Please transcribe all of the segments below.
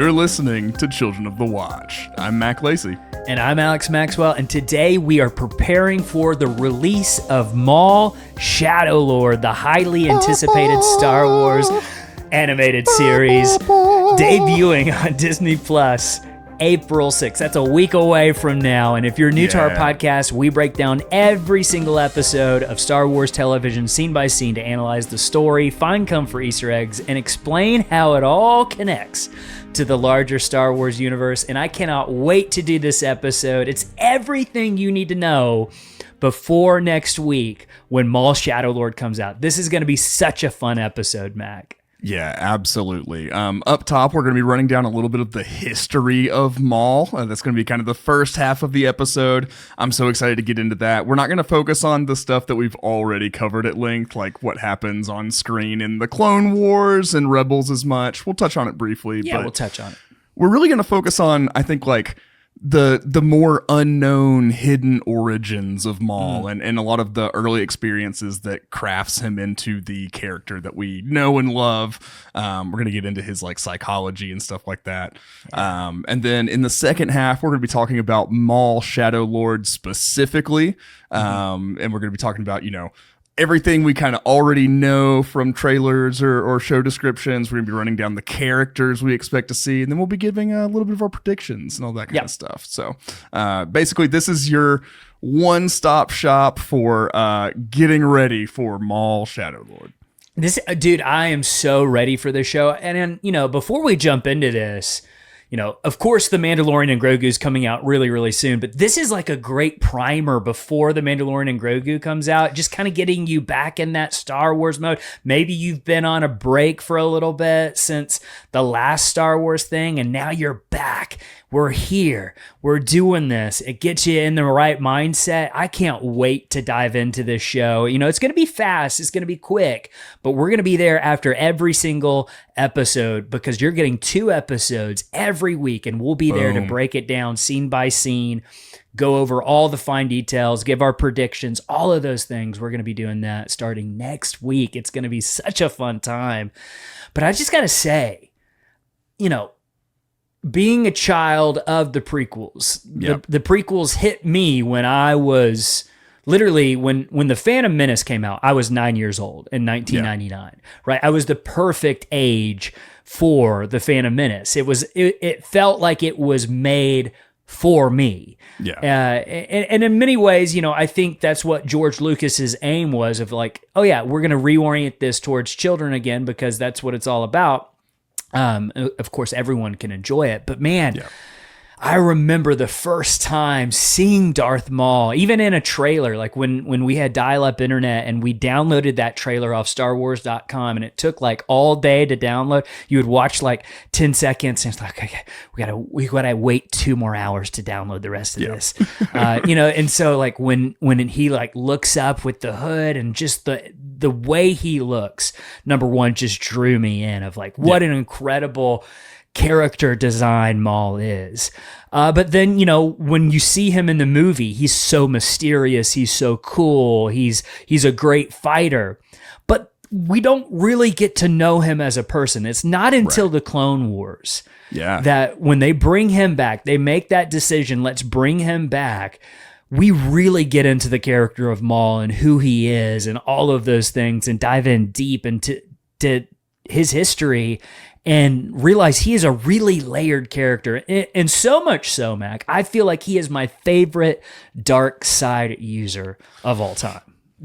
You're listening to Children of the Watch. I'm Mac Lacey. And I'm Alex Maxwell, and today we are preparing for the release of Maul Shadow Lord, the highly anticipated Star Wars animated series, debuting on Disney Plus April 6th. That's a week away from now. And if you're new to our podcast, we break down every single episode of Star Wars television scene by scene to analyze the story, find comfort Easter eggs, and explain how it all connects to the larger Star Wars universe. And I cannot wait to do this episode. It's everything you need to know before next week when Maul Shadow Lord comes out. This is going to be such a fun episode, Mac. Yeah, absolutely. Up top, we're going to be running down a little bit of the history of Maul. That's going to be kind of the first half of the episode. I'm so excited to get into that. We're not going to focus on the stuff that we've already covered at length, like what happens on screen in the Clone Wars and Rebels as much. We'll touch on it briefly. Yeah, but we'll touch on it. We're really going to focus on, I think, like the more unknown hidden origins of Maul and a lot of the early experiences that crafts him into the character that we know and love. We're going to get into his like psychology and stuff like that. And then in the second half, we're going to be talking about Maul Shadow Lord specifically. And we're going to be talking about, you know, everything we kind of already know from trailers or show descriptions. We're going to be running down the characters we expect to see, and then we'll be giving a little bit of our predictions and all that kind of stuff. So basically, this is your one-stop shop for getting ready for Maul Shadow Lord. Dude, I am so ready for this show. And then, you know, before we jump into this, you know, of course, The Mandalorian and Grogu is coming out really, really soon, but this is like a great primer before The Mandalorian and Grogu comes out, just kind of getting you back in that Star Wars mode. Maybe you've been on a break for a little bit since the last Star Wars thing, and now you're back. We're here. We're doing this. It gets you in the right mindset. I can't wait to dive into this show. You know, it's going to be fast. It's going to be quick, but we're going to be there after every single episode because you're getting 2 episodes every week, and we'll be there to break it down scene by scene, go over all the fine details, give our predictions, all of those things. We're going to be doing that starting next week. It's going to be such a fun time. But I just got to say, you know, being a child of the prequels, the prequels hit me when I was literally, when the Phantom Menace came out, I was 9 years old in 1999, right? I was the perfect age for the Phantom Menace. It felt like it was made for me. And in many ways, you know, I think that's what George Lucas's aim was of like, oh yeah, we're going to reorient this towards children again because that's what it's all about. Of course, everyone can enjoy it, but man, I remember the first time seeing Darth Maul, even in a trailer, like when we had dial-up internet and we downloaded that trailer off StarWars.com and it took like all day to download. You would watch like 10 seconds and it's like, okay, we gotta wait 2 more hours to download the rest of this. You know, and so like when he like looks up with the hood and just the way he looks, number one, just drew me in of like, what an incredible character design Maul is. But then, you know, when you see him in the movie, he's so mysterious. He's so cool. He's a great fighter. But we don't really get to know him as a person. It's not until the Clone Wars that when they bring him back, they make that decision, let's bring him back. We really get into the character of Maul and who he is and all of those things and dive in deep into his history and realize he is a really layered character. And so much so, Mac, I feel like he is my favorite dark side user of all time.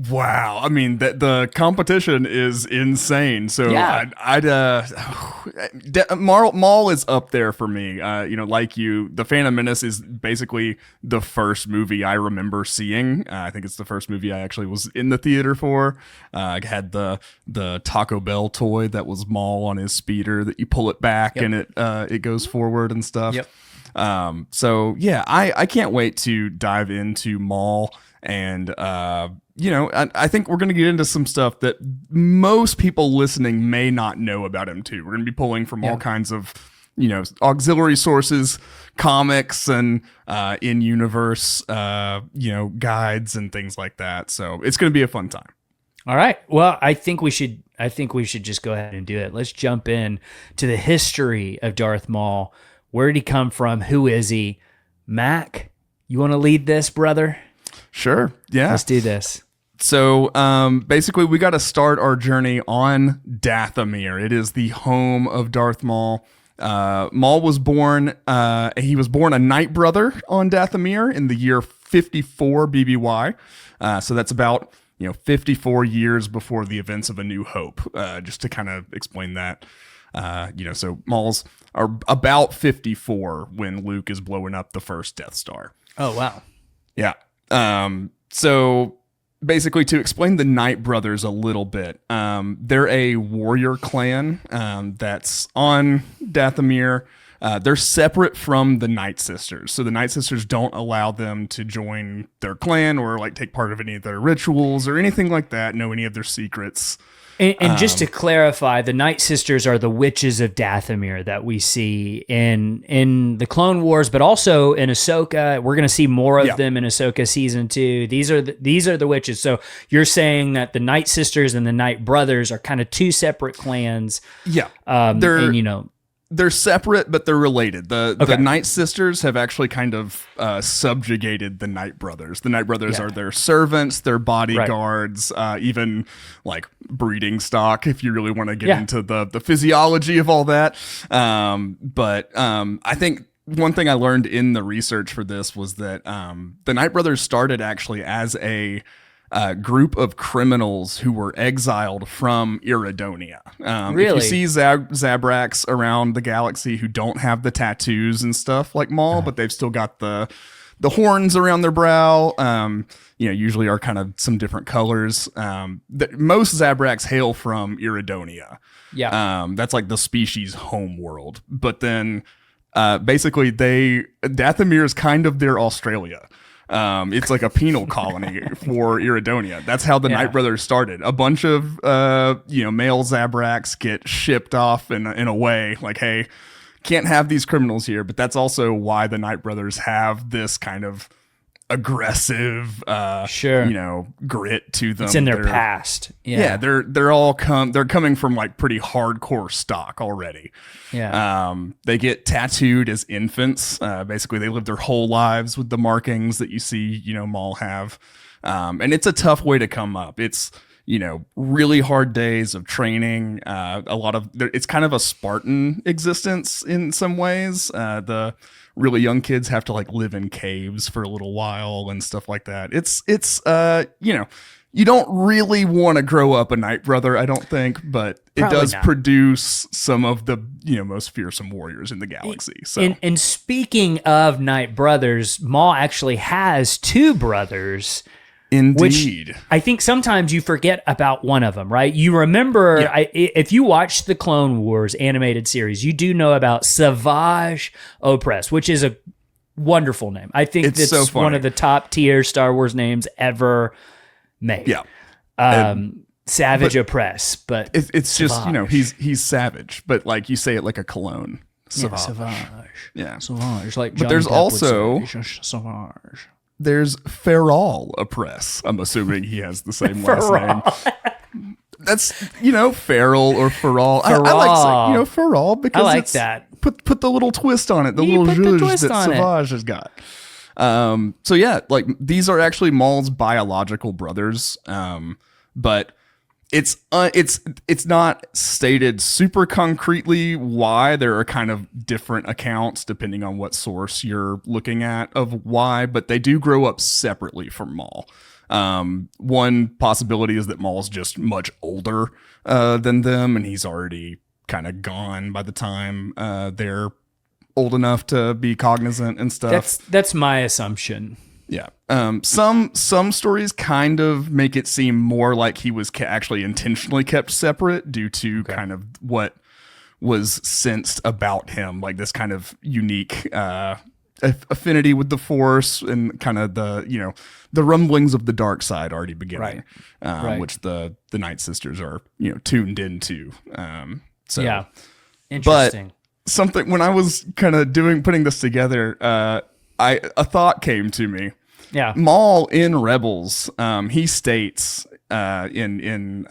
Wow. I mean, the competition is insane. So Maul is up there for me. You know, like you, The Phantom Menace is basically the first movie I remember seeing. I think it's the first movie I actually was in the theater for. I had the Taco Bell toy that was Maul on his speeder that you pull it back and it goes forward and stuff. So yeah, I can't wait to dive into Maul and you know, I think we're going to get into some stuff that most people listening may not know about him too. We're going to be pulling from all kinds of, you know, auxiliary sources, comics, and in-universe, you know, guides and things like that. So it's going to be a fun time. All right. Well, I think we should just go ahead and do it. Let's jump in to the history of Darth Maul. Where did he come from? Who is he? Mac, you want to lead this, brother? Sure. Yeah. Let's do this. So basically, we got to start our journey on Dathomir. It is the home of Darth Maul. Maul was born. He was born a Night Brother on Dathomir in the year 54 BBY. So that's about 54 years before the events of A New Hope. Just to kind of explain that. So Maul's are about 54 when Luke is blowing up the first Death Star. Oh wow. Yeah. So basically, to explain the Night Brothers a little bit, they're a warrior clan that's on Dathomir. They're separate from the Night Sisters. So the Night Sisters don't allow them to join their clan or like take part of any of their rituals or anything like that, know any of their secrets. And just to clarify, the Night Sisters are the witches of Dathomir that we see in the Clone Wars, but also in Ahsoka. We're going to see more of them in Ahsoka season 2. These are the witches. So you're saying that the Night Sisters and the Night Brothers are kind of two separate clans. Yeah, they're separate, but they're related. The Night Sisters have actually kind of subjugated the Night Brothers. The Night Brothers are their servants, their bodyguards, even like breeding stock, if you really want to get into the physiology of all that. But I think one thing I learned in the research for this was that the Night Brothers started actually as a group of criminals who were exiled from Iridonia. Really? If you see Zabraks around the galaxy who don't have the tattoos and stuff like Maul, but they've still got the horns around their brow, usually are kind of some different colors. Most Zabraks hail from Iridonia. Yeah. That's like the species' home world. But then basically Dathomir is kind of their Australia. It's like a penal colony for Iridonia. That's how the Night Brothers started. A bunch of male Zabraks get shipped off in a way like, hey, can't have these criminals here. But that's also why the Night Brothers have this kind of aggressive grit to them. It's in their past. Yeah, they're coming from like pretty hardcore stock already. Yeah. They get tattooed as infants. Basically they live their whole lives with the markings that you see Maul have. And it's a tough way to come up. It's really hard days of training. It's kind of a Spartan existence in some ways. The really young kids have to like live in caves for a little while and stuff like that. It's you don't really want to grow up a Night Brother, I don't think, but it Probably does not. produce some of the most fearsome warriors in the galaxy. So And speaking of Night Brothers, Maul actually has two brothers. indeed. Which I think sometimes you forget about one of them, right? You remember, if you watch the Clone Wars animated series, you do know about Savage Opress, which is a wonderful name. I think it's so funny. one of the top tier Star Wars names ever made. Yeah. Savage Opress, but It's just, Savage. he's savage, but like you say it like a cologne. Savage. Savage. Yeah. Savage. Like But there's Johnny Depp would also- say, Savage. There's Feral Oppress. I'm assuming he has the same last name. That's, Feral or Feral. I like saying, Feral because I like it's, that. Put the little twist on it. The You little put the zhuzh twist that on it. Savage has got. So yeah, like these are actually Maul's biological brothers. But it's not stated super concretely why. There are kind of different accounts depending on what source you're looking at of why, but they do grow up separately from Maul. One possibility is that Maul's just much older than them, and he's already kind of gone by the time they're old enough to be cognizant and stuff. That's my assumption. Yeah. Some stories kind of make it seem more like he was actually intentionally kept separate due to kind of what was sensed about him, like this kind of unique affinity with the Force and kind of the rumblings of the dark side already beginning, which the Night Sisters are tuned into. So Yeah. Interesting. But something when I was kind of putting this together, a thought came to me. Yeah. Maul in Rebels, he states in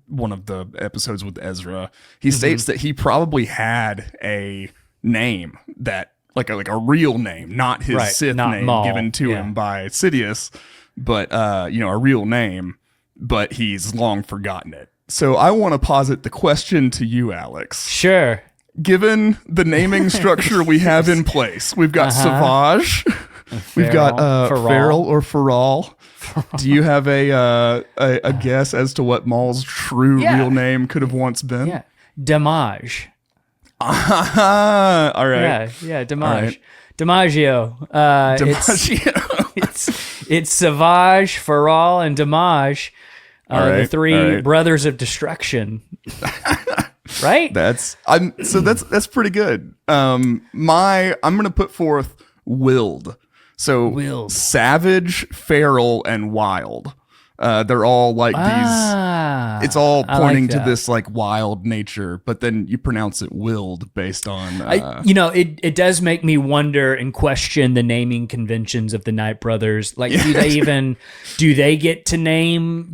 one of the episodes with Ezra, he states that he probably had a name that like a real name, not his Sith not name Maul. given to him by Sidious, but a real name, but he's long forgotten it. So I want to posit the question to you, Alex. Sure. Given the naming structure we have in place, we've got Savage, we've got Feral or Feral. Do you have a guess as to what Maul's true real name could have once been? Yeah. Damage. All right. Yeah, Damage. Right. DiMaggio. DiMaggio. It's Savage, Feral, and Damage. The three brothers of destruction. Right? That's pretty good. I'm gonna put forth Willed. So Savage, Feral, and Wild. They're all like these. It's all pointing to this like wild nature, but then you pronounce it Willed based on. It does make me wonder and question the naming conventions of the Night Brothers. Like, do they get to name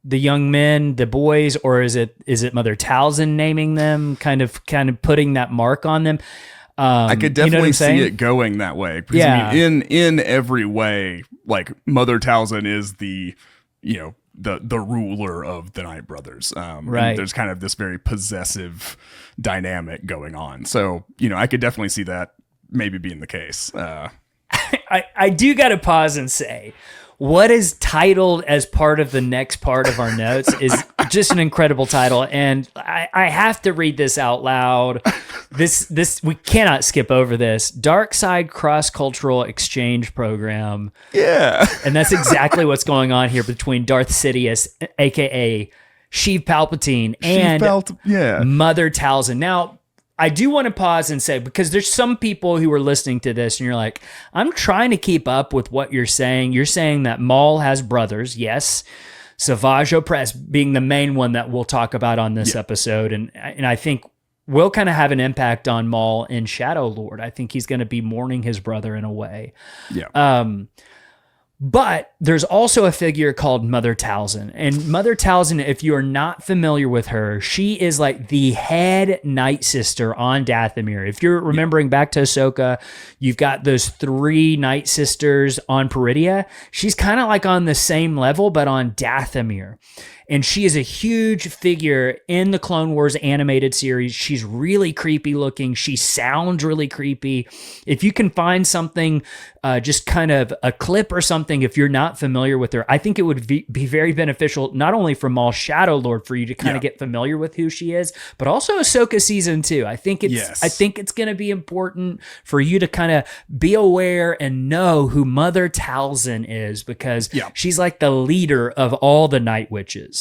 the young men, the boys, or is it Mother Talzin naming them, kind of putting that mark on them? I could definitely see it going that way. Because, I mean, in every way, like Mother Talzin is the ruler of the Night Brothers. Right. There's kind of this very possessive dynamic going on. So, I could definitely see that maybe being the case. I do got to pause and say, what is titled as part of the next part of our notes is just an incredible title, and I have to read this out loud. This we cannot skip over this. Dark Side Cross-Cultural Exchange Program. Yeah. And that's exactly what's going on here between Darth Sidious, a.k.a. Sheev Palpatine, and Mother Talzin. Now, I do want to pause and say, because there's some people who are listening to this and you're like, I'm trying to keep up with what you're saying. You're saying that Maul has brothers. Yes. Savage Opress being the main one that we'll talk about on this episode. And I think will kind of have an impact on Maul in Shadow Lord. I think he's going to be mourning his brother in a way. Yeah. But there's also a figure called Mother Talzin. And Mother Talzin, if you are not familiar with her, she is like the head Night Sister on Dathomir. If you're remembering back to Ahsoka, you've got those 3 Night Sisters on Peridia. She's kind of like on the same level, but on Dathomir. And she is a huge figure in the Clone Wars animated series. She's really creepy looking. She sounds really creepy. If you can find something, just kind of a clip or something, if you're not familiar with her, I think it would be very beneficial, not only for Maul Shadow Lord for you to kind of get familiar with who she is, but also Ahsoka season 2. I think it's going to be important for you to kind of be aware and know who Mother Talzin is, because she's like the leader of all the Night Witches.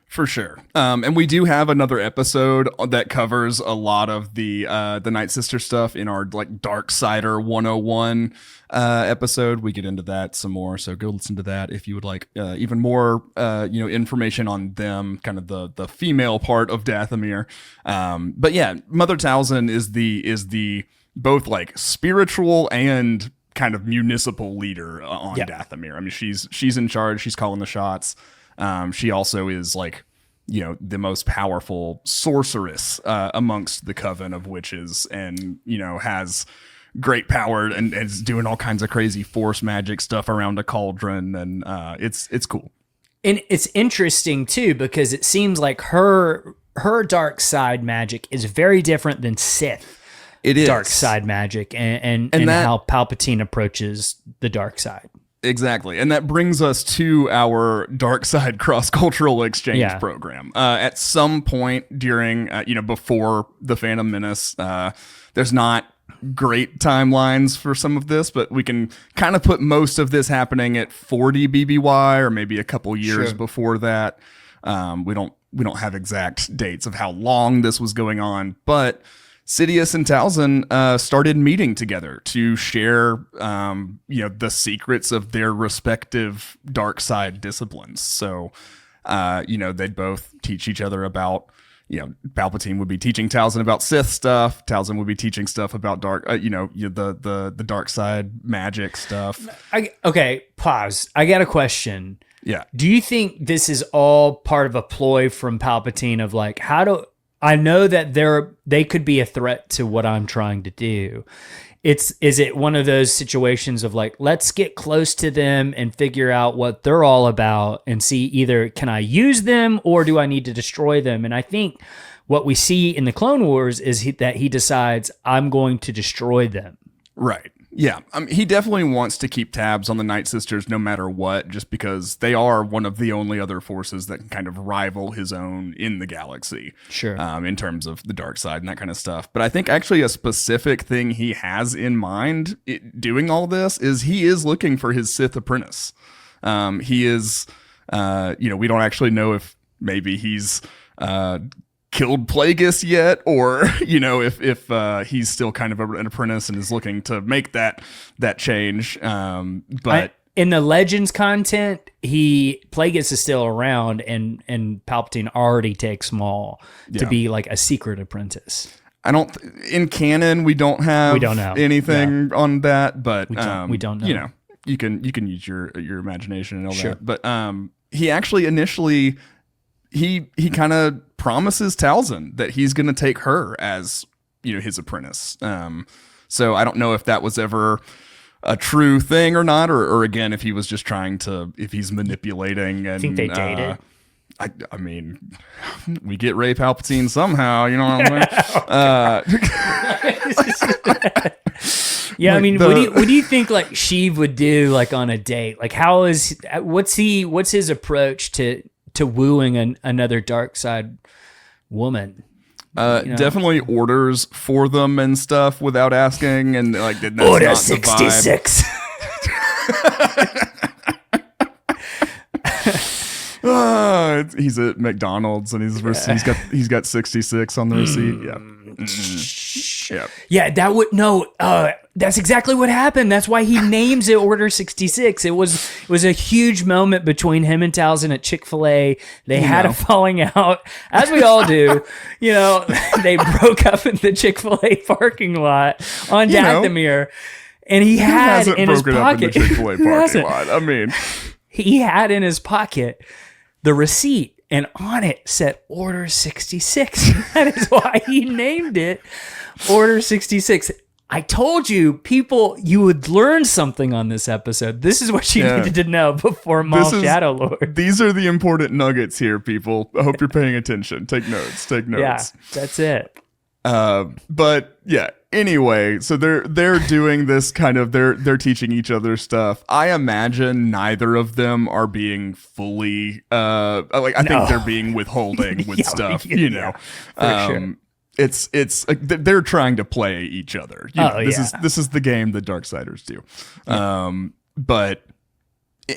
For sure. And we do have another episode that covers a lot of the Night Sister stuff in our like Darksider 101 episode. We get into that some more, so go listen to that if you would like even more information on them, kind of the female part of Dathomir. But yeah, Mother Talzin is the both like spiritual and kind of municipal leader on Dathomir. I mean, she's in charge, she's calling the shots. She also is like, the most powerful sorceress amongst the coven of witches, and, has great power and is doing all kinds of crazy force magic stuff around a cauldron. And it's cool. And it's interesting too, because it seems like her dark side magic is very different than Sith. It is dark side magic and how Palpatine approaches the dark side. Exactly. And that brings us to our Dark Side Cross-Cultural Exchange program. At some point during, before the Phantom Menace, there's not great timelines for some of this, but we can kind of put most of this happening at 40 BBY or maybe a couple years before that. We don't have exact dates of how long this was going on, but Sidious and Talzin started meeting together to share, the secrets of their respective dark side disciplines. So, they'd both teach each other about, Palpatine would be teaching Talzin about Sith stuff. Talzin would be teaching stuff about the dark side magic stuff. Okay, pause. I got a question. Yeah. Do you think this is all part of a ploy from Palpatine of like, I know that they could be a threat to what I'm trying to do. Is it one of those situations of like, let's get close to them and figure out what they're all about and see either can I use them or do I need to destroy them? And I think what we see in the Clone Wars is that he decides I'm going to destroy them. Right. Yeah. He definitely wants to keep tabs on the Night Sisters no matter what, just because they are one of the only other forces that can kind of rival his own in the galaxy. Sure. In terms of the dark side and that kind of stuff. But I think actually a specific thing he has in mind doing all this is he is looking for his Sith apprentice. He is, we don't actually know if maybe he's killed Plagueis yet, or if he's still kind of an apprentice and is looking to make that change. But in the Legends content, Plagueis is still around, and Palpatine already takes Maul to be like a secret apprentice. In canon we don't know anything on that, but we don't know. You can use your imagination and all sure. that. But he actually initially he kind of promises Talzin that he's going to take her as his apprentice. So I don't know if that was ever a true thing or not, or again if he was just if he's manipulating. And I think they dated. I mean, we get Rey Palpatine somehow, you know what I mean? Yeah, I mean, what do you think like Sheev would do like on a date? Like what's his approach to wooing another dark side woman? Definitely orders for them and stuff without asking, and like that's Order not 66. He's at McDonald's and he's got 66 on the receipt. Yeah. Yeah, that would that's exactly what happened. That's why he names it Order 66. It was a huge moment between him and Talzin at Chick-fil-A. They had a falling out, as we all do. They broke up in the Chick-fil-A parking lot on Dathomir, and he had in his pocket. I mean, he had in his pocket the receipt, and on it said Order 66. That is why he named it Order 66. I told you, people, you would learn something on this episode. This is what you needed to know before Maul Shadow Lord. These are the important nuggets here, people. I hope you're paying attention. Take notes. Yeah, that's it. But yeah, anyway, so they're doing this kind of they're teaching each other stuff. I imagine neither of them are being fully I think they're being withholding with stuff, for sure. It's they're trying to play each other. This is the game that Darksiders do. But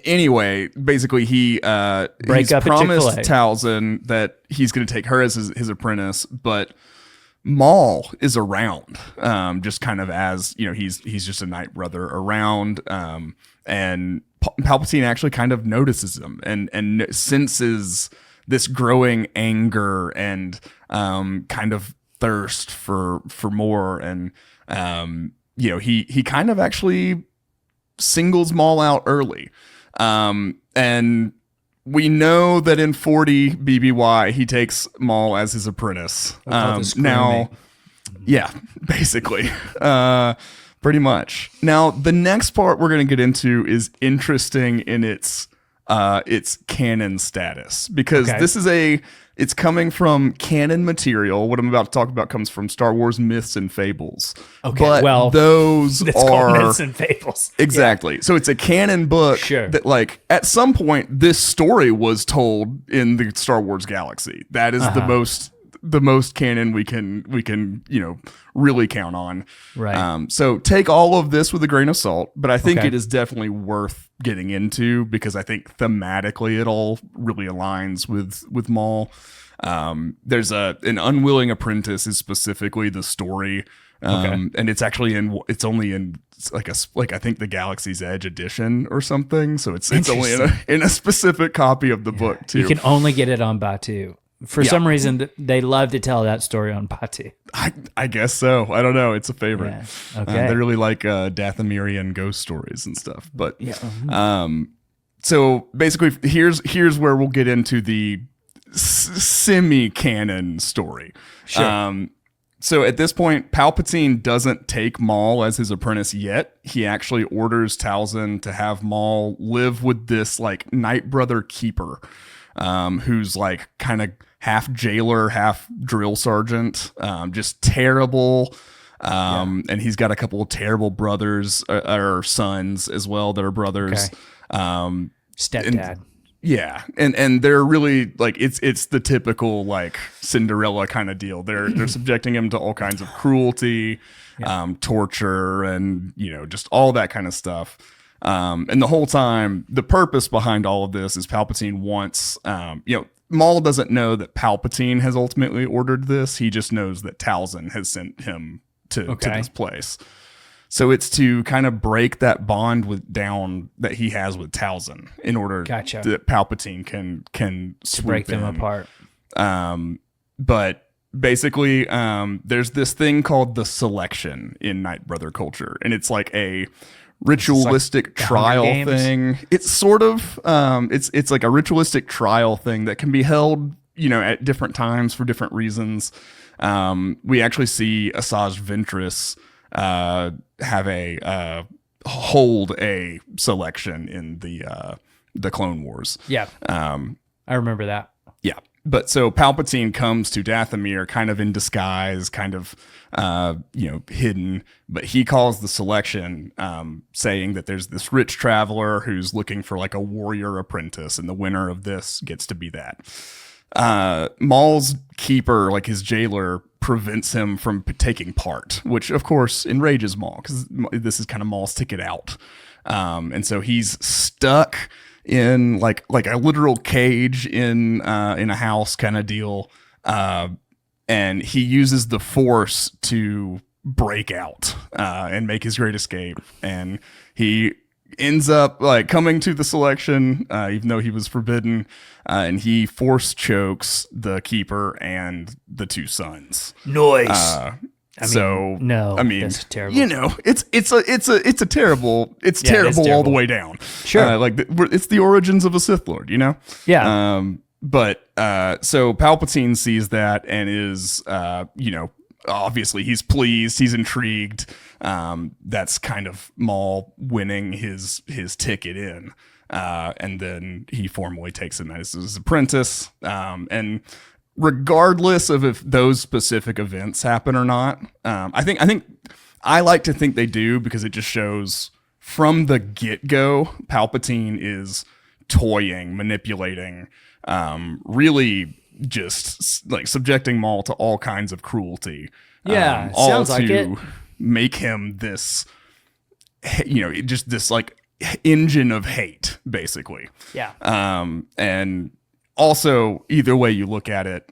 anyway, basically he's promised Talzin that he's going to take her as his apprentice, but Maul is around, just kind of as he's just a night brother around, and Palpatine actually kind of notices him and senses this growing anger and kind of thirst for more, and he kind of actually singles Maul out early, and we know that in 40 BBY he takes Maul as his apprentice. Now, yeah, basically, pretty much. Now the next part we're going to get into is interesting in its canon status, because it's coming from canon material. What I'm about to talk about comes from Star Wars myths and fables. Okay, but those are myths and fables. Exactly. Yeah. So it's a canon book that, like, at some point, this story was told in the Star Wars galaxy. That is the most canon we can really count on. Right. So take all of this with a grain of salt, but I think it is definitely worth getting into, because I think thematically it all really aligns with Maul. There's an unwilling apprentice is specifically the story, and it's actually only in I think the Galaxy's Edge edition or something. So it's only in a specific copy of the book too. You can only get it on Batu. For some reason, they love to tell that story on Batu. I guess so. I don't know. It's a favorite. Yeah. Okay. They really like Dathomirian ghost stories and stuff. But So basically, here's where we'll get into the semi-canon story. Sure. So at this point, Palpatine doesn't take Maul as his apprentice yet. He actually orders Talzin to have Maul live with this like Night Brother keeper, who's like kind of half jailer, half drill sergeant, just terrible. And he's got a couple of terrible brothers or sons as well that are brothers. Okay. Stepdad. Yeah, and they're really like it's the typical like Cinderella kind of deal. They're subjecting him to all kinds of cruelty, torture, and just all that kind of stuff. And the whole time, the purpose behind all of this is Palpatine wants, Maul doesn't know that Palpatine has ultimately ordered this. He just knows that Talzin has sent him to this place. So it's to kind of break that bond that he has with Talzin in order that Palpatine can break them apart. But basically, there's this thing called the selection in Night Brother culture, and it's like a ritualistic trial thing. It's sort of it's like a ritualistic trial thing that can be held at different times for different reasons. We actually see Asajj Ventress hold a selection in the Clone Wars. Yeah. I remember that. Yeah. But so Palpatine comes to Dathomir kind of in disguise, kind of hidden, but he calls the selection, saying that there's this rich traveler who's looking for like a warrior apprentice, and the winner of this gets to be that. Maul's keeper, like his jailer, prevents him from taking part, which of course enrages Maul because this is kind of Maul's ticket out. And so he's stuck in like a literal cage in a house kind of deal. And he uses the Force to break out and make his great escape. And he ends up like coming to the selection, even though he was forbidden, and he force chokes the keeper and the two sons. Noise. That's terrible. It's terrible. It's terrible all the way down. Sure. It's the origins of a Sith Lord, Yeah. But so Palpatine sees that and is, obviously he's pleased, he's intrigued. That's kind of Maul winning his ticket in. And then he formally takes him as his apprentice. And regardless of if those specific events happen or not, I like to think they do, because it just shows from the get-go, Palpatine is toying, manipulating, really just like subjecting Maul to all kinds of cruelty. Yeah, all sounds like it. Make him this, just this like engine of hate, basically. Yeah. And also, either way you look at it,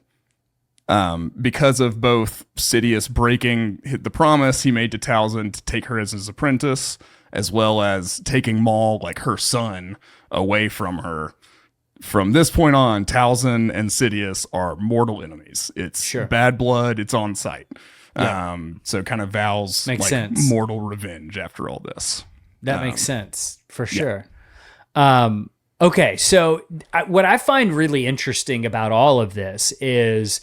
because of both Sidious breaking the promise he made to Talzin to take her as his apprentice, as well as taking Maul, like her son, away from her. From this point on, Talzin and Sidious are mortal enemies. It's bad blood. It's on sight. Yeah. So kind of vows makes like sense. Mortal revenge after all this. That makes sense for sure. Okay, so what I find really interesting about all of this is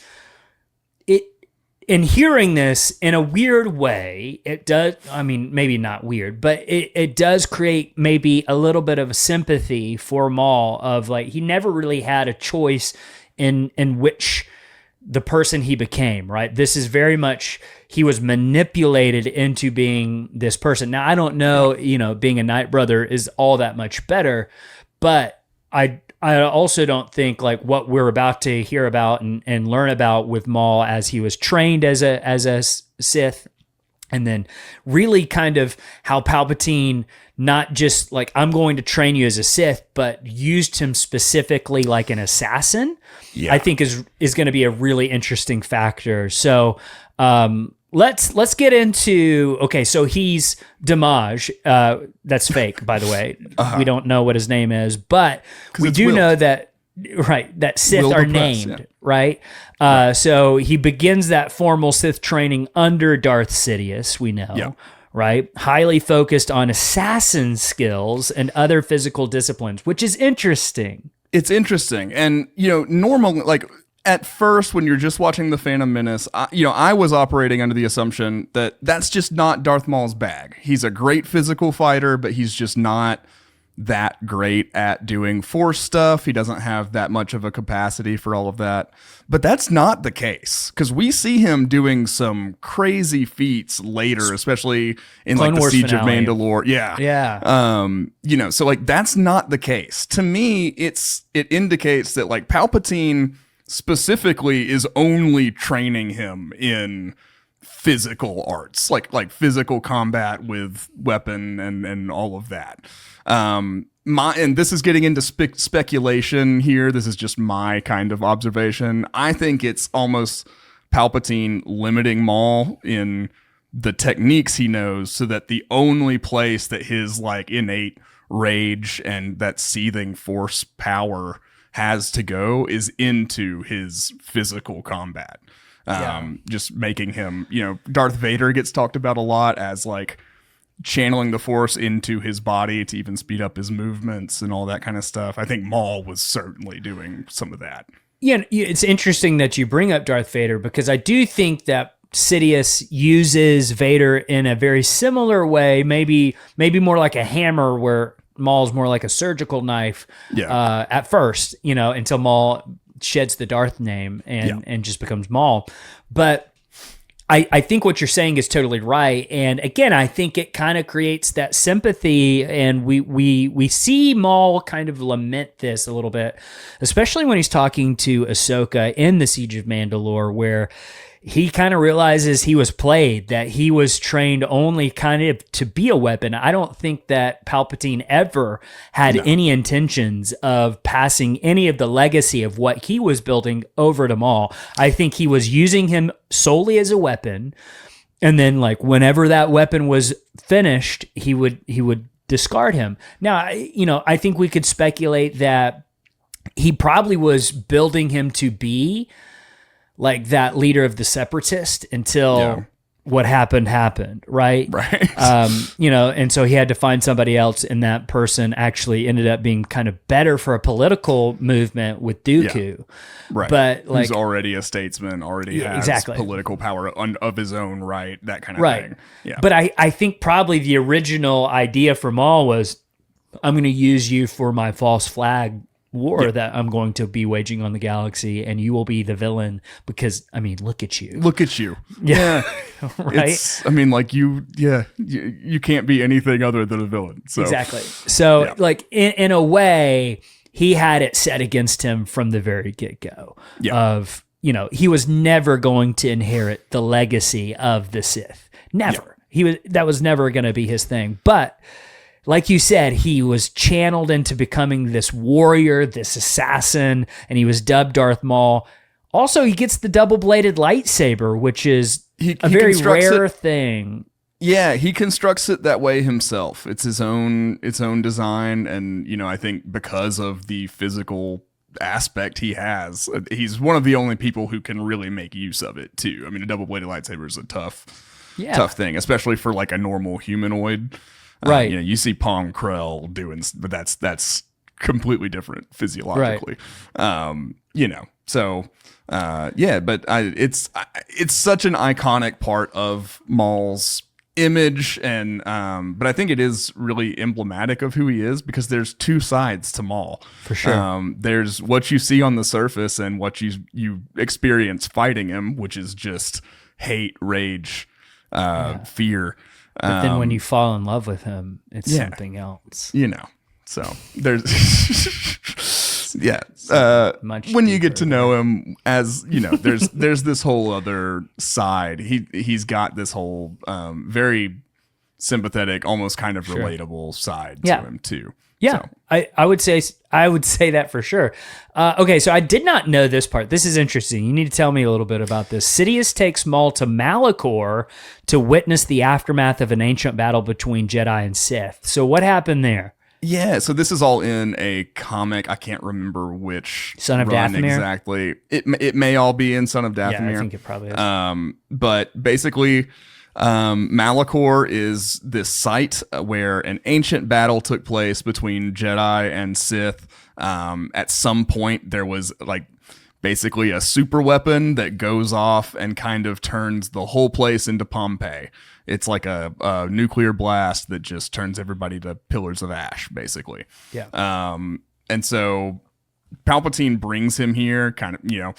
in hearing this in a weird way, it does, I mean, maybe not weird, but it does create maybe a little bit of a sympathy for Maul, of like, he never really had a choice in which the person he became, right? This is very much, he was manipulated into being this person. Now, I don't know, being a Night Brother is all that much better, but I also don't think like what we're about to hear about and learn about with Maul as he was trained as a Sith, and then really kind of how Palpatine not just like, I'm going to train you as a Sith, but used him specifically like an assassin, I think is going to be a really interesting factor. So let's get into, okay, so he's Damage. That's fake, by the way. We don't know what his name is, but we do know that, right, that Sith Will are the Press, named, right? So he begins that formal Sith training under Darth Sidious, we know, right? Highly focused on assassin skills and other physical disciplines, which is interesting. It's interesting. And, normally, like, at first, when you're just watching The Phantom Menace, I was operating under the assumption that that's just not Darth Maul's bag. He's a great physical fighter, but he's just not that great at doing Force stuff. He doesn't have that much of a capacity for all of that. But that's not the case, because we see him doing some crazy feats later, especially in Clone like the Wars Siege finale. of Mandalore. Yeah. So like that's not the case. To me, it indicates that like Palpatine specifically is only training him in physical arts, like physical combat with weapon and all of that. And this is getting into speculation here. This is just my kind of observation. I think it's almost Palpatine limiting Maul in the techniques he knows, so that the only place that his like innate rage and that seething Force power has to go is into his physical combat. Just making him, Darth Vader gets talked about a lot as like channeling the Force into his body to even speed up his movements and all that kind of stuff. I think Maul was certainly doing some of that. Yeah, it's interesting that you bring up Darth Vader, because I do think that Sidious uses Vader in a very similar way, maybe more like a hammer, where Maul's more like a surgical knife at first, until Maul sheds the Darth name and just becomes Maul. But I think what you're saying is totally right. And again, I think it kind of creates that sympathy, and we see Maul kind of lament this a little bit, especially when he's talking to Ahsoka in the Siege of Mandalore, where he kind of realizes he was played, that he was trained only kind of to be a weapon. I don't think that Palpatine ever had any intentions of passing any of the legacy of what he was building over to Maul. I think he was using him solely as a weapon. And then like whenever that weapon was finished, he would discard him. Now, I think we could speculate that he probably was building him to be like that leader of the Separatist until what happened, right? Right. And so he had to find somebody else, and that person actually ended up being kind of better for a political movement with Dooku. Yeah. Right. But like, who's already a statesman, already has political power of his own right, that kind of thing. Yeah. But I think probably the original idea for Maul was, I'm going to use you for my false flag war that I'm going to be waging on the galaxy, and you will be the villain, because look at you. Yeah. Right. You can't be anything other than a villain. So. Exactly. So like in a way, he had it set against him from the very get-go of, he was never going to inherit the legacy of the Sith. Never. That was never going to be his thing. But like you said, he was channeled into becoming this warrior, this assassin, and he was dubbed Darth Maul. Also, he gets the double-bladed lightsaber, which is a very rare thing. Yeah, he constructs it that way himself. It's his own design, and I think because of the physical aspect he has, he's one of the only people who can really make use of it too. A double-bladed lightsaber is a tough thing, especially for like a normal humanoid. Right. You see Pong Krell doing, but that's completely different physiologically. Right. But it's such an iconic part of Maul's image, and but I think it is really emblematic of who he is, because there's two sides to Maul. For sure. There's what you see on the surface and what you experience fighting him, which is just hate, rage, fear. But then when you fall in love with him, it's something else. So there's when you get to know him, as there's this whole other side. He's got this whole very sympathetic, almost kind of relatable side to him too. Yeah, so. I would say that for sure. Okay, so I did not know this part. This is interesting. You need to tell me a little bit about this. Sidious takes Maul to Malachor to witness the aftermath of an ancient battle between Jedi and Sith. So what happened there? Yeah, so this is all in a comic. I can't remember which Son of Dathomir exactly. It may all be in Son of Dathomir. Yeah, I think it probably is. But basically, Malachor is this site where an ancient battle took place between Jedi and Sith. At some point, there was like basically a super weapon that goes off and kind of turns the whole place into Pompeii. It's like a nuclear blast that just turns everybody to pillars of ash, basically. Yeah. And so Palpatine brings him here, kind of,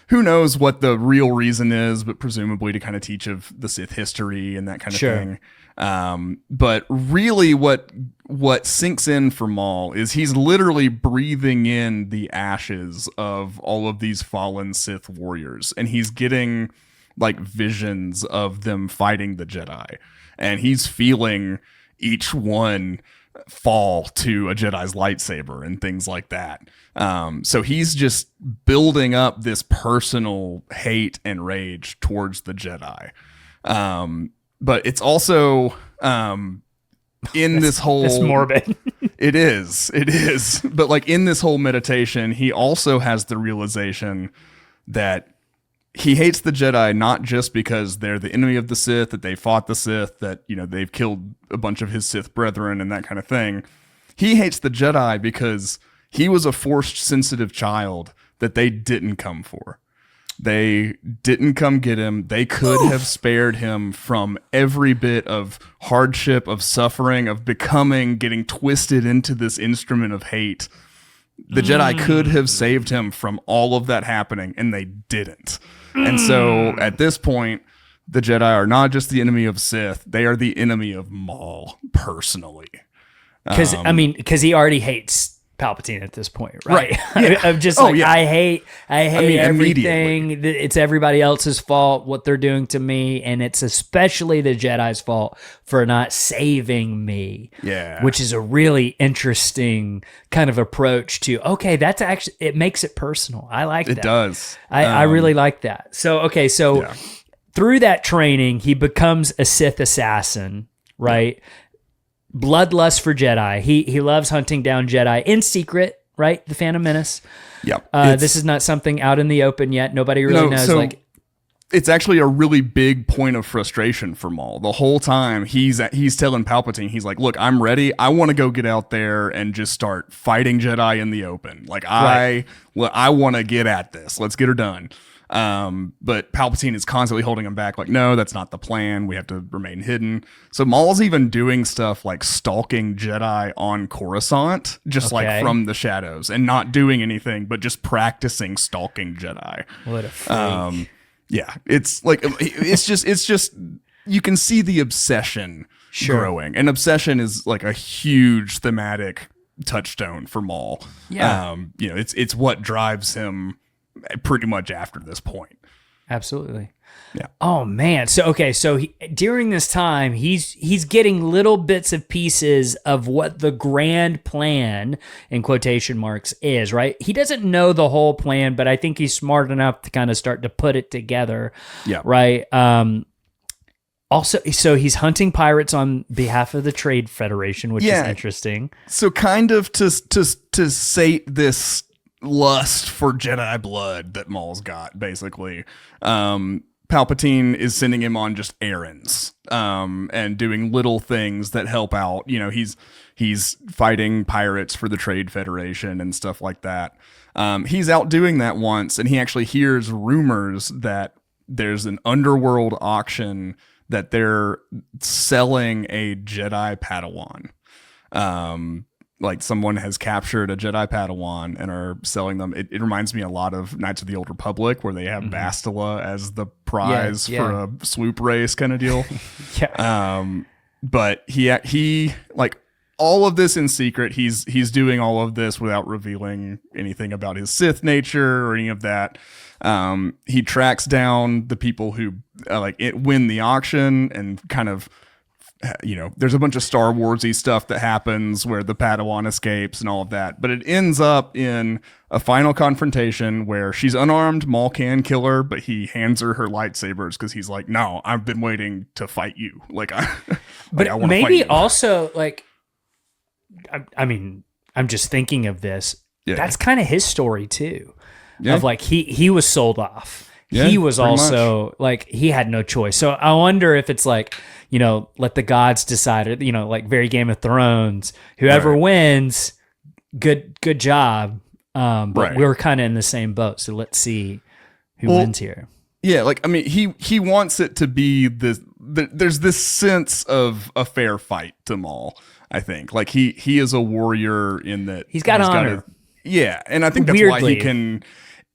who knows what the real reason is, but presumably to kind of teach of the Sith history and that kind of thing. But really what sinks in for Maul is he's literally breathing in the ashes of all of these fallen Sith warriors, and he's getting like visions of them fighting the Jedi, and he's feeling each one fall to a Jedi's lightsaber and things like that. So he's just building up this personal hate and rage towards the Jedi. But it's also in this whole... It's morbid. It is. But like in this whole meditation, he also has the realization that he hates the Jedi not just because they're the enemy of the Sith, that they fought the Sith, that, they've killed a bunch of his Sith brethren and that kind of thing. He hates the Jedi because he was a Force-sensitive child that they didn't come for. They didn't come get him. They could have spared him from every bit of hardship, of suffering, of getting twisted into this instrument of hate. The Jedi could have saved him from all of that happening, and they didn't. And so at this point, the Jedi are not just the enemy of Sith, they are the enemy of Maul personally. Because he already hates Palpatine at this point, right? Yeah. I'm just I hate everything. It's everybody else's fault, what they're doing to me, and it's especially the Jedi's fault for not saving me. Yeah. Which is a really interesting kind of approach to, okay, that's actually, it makes it personal. I like that. It does. I really like that. So, through that training, he becomes a Sith assassin, right? Bloodlust for Jedi. He loves hunting down Jedi in secret, right? The Phantom Menace. Yeah. This is not something out in the open yet. Nobody really knows. So it's actually a really big point of frustration for Maul. The whole time he's telling Palpatine, he's like, look, I'm ready. I want to go get out there and just start fighting Jedi in the open. Like I want to get at this. Let's get her done. But Palpatine is constantly holding him back. Like, no, that's not the plan. We have to remain hidden. So Maul's even doing stuff like stalking Jedi on Coruscant, just like from the shadows, and not doing anything, but just practicing stalking Jedi. What a freak. Yeah, it's like, it's just, you can see the obsession growing, and obsession is like a huge thematic touchstone for Maul. Yeah. It's what drives him pretty much after this point. Absolutely. Yeah. Oh man. So during this time, he's getting little bits of pieces of what the grand plan, in quotation marks, is, right? He doesn't know the whole plan, but I think he's smart enough to kind of start to put it together. Yeah. Right. Also, so he's hunting pirates on behalf of the Trade Federation, which is interesting. So kind of to sate this lust for Jedi blood that Maul's got, basically. Palpatine is sending him on just errands, and doing little things that help out. He's fighting pirates for the Trade Federation and stuff like that. He's out doing that once, and he actually hears rumors that there's an underworld auction that they're selling a Jedi Padawan. Like someone has captured a Jedi Padawan and are selling them. It reminds me a lot of Knights of the Old Republic, where they have Bastila as the prize for a swoop race kind of deal. But he like all of this in secret. He's doing all of this without revealing anything about his Sith nature or any of that. He tracks down the people who win the auction, and kind of, there's a bunch of Star Wars-y stuff that happens where the Padawan escapes and all of that. But it ends up in a final confrontation where she's unarmed. Maul can kill her, but he hands her lightsabers because he's like, no, I've been waiting to fight you. Like, I want to fight you. Also, like, I mean, I'm just thinking of this. Yeah. That's kind of his story too. Yeah. Of like, he was sold off. Yeah, he was pretty also like, he had no choice. So I wonder if it's like, let the gods decide, or, like very Game of Thrones, whoever wins, good job. But we're kind of in the same boat. So let's see who wins here. Yeah, like, I mean, he wants it to be this. There's this sense of a fair fight to Maul. I think, like, he is a warrior in that he's got honor. Yeah, and I think that's why he can.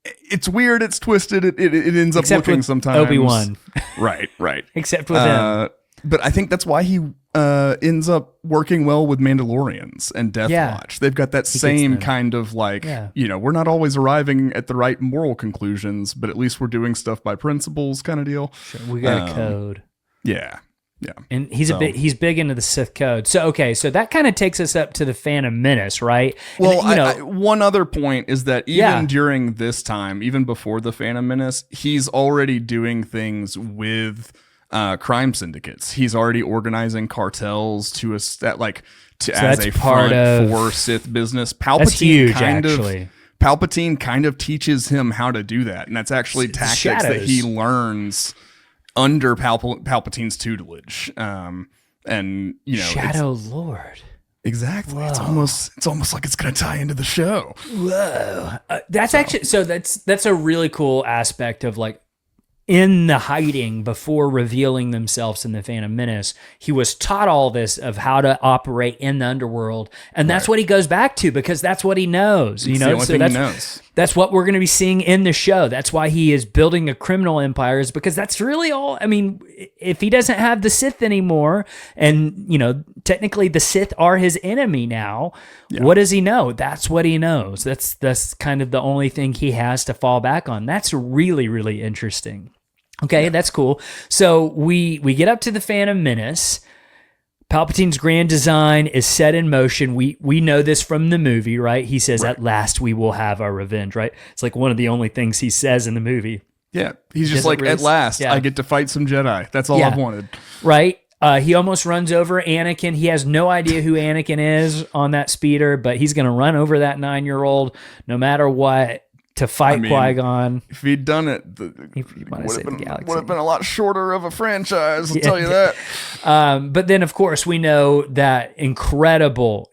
It's weird. It's twisted. It ends up looking sometimes Obi-Wan. Right. Except with him. But I think that's why he ends up working well with Mandalorians and Death Watch. They've got that same kind of like, we're not always arriving at the right moral conclusions, but at least we're doing stuff by principles kind of deal. Sure, we got a code. Yeah. And he's big into the Sith code. So so that kind of takes us up to the Phantom Menace, right? Well, and, one other point is that even during this time, even before the Phantom Menace, he's already doing things with crime syndicates. He's already organizing cartels to as a front for Sith business. Palpatine that's huge, Palpatine kind of teaches him how to do that, and that's actually tactics that he learns under Palpatine's tutelage. And Shadow Lord. Exactly. Whoa. It's almost like it's going to tie into the show. Whoa. That's a really cool aspect of like, in the hiding before revealing themselves in the Phantom Menace, he was taught all this of how to operate in the underworld, and that's what he goes back to because that's what he knows. It's the only thing he knows. That's what we're going to be seeing in the show. That's why he is building a criminal empire, is because that's really all. I mean, if he doesn't have the Sith anymore, and technically the Sith are his enemy now, what does he know? That's what he knows. That's kind of the only thing he has to fall back on. That's really, really interesting. Okay, that's cool. So we get up to the Phantom Menace. Palpatine's grand design is set in motion. We know this from the movie, right? He says, "At last we will have our revenge," right? It's like one of the only things he says in the movie. Yeah, he's just like, "At last, I get to fight some Jedi. That's all I've wanted." Right? He almost runs over Anakin. He has no idea who Anakin is on that speeder, but he's going to run over that 9-year-old no matter what to fight Qui-Gon. If he'd done it, he would have been a lot shorter of a franchise, I'll tell you that. But then, of course, we know that incredible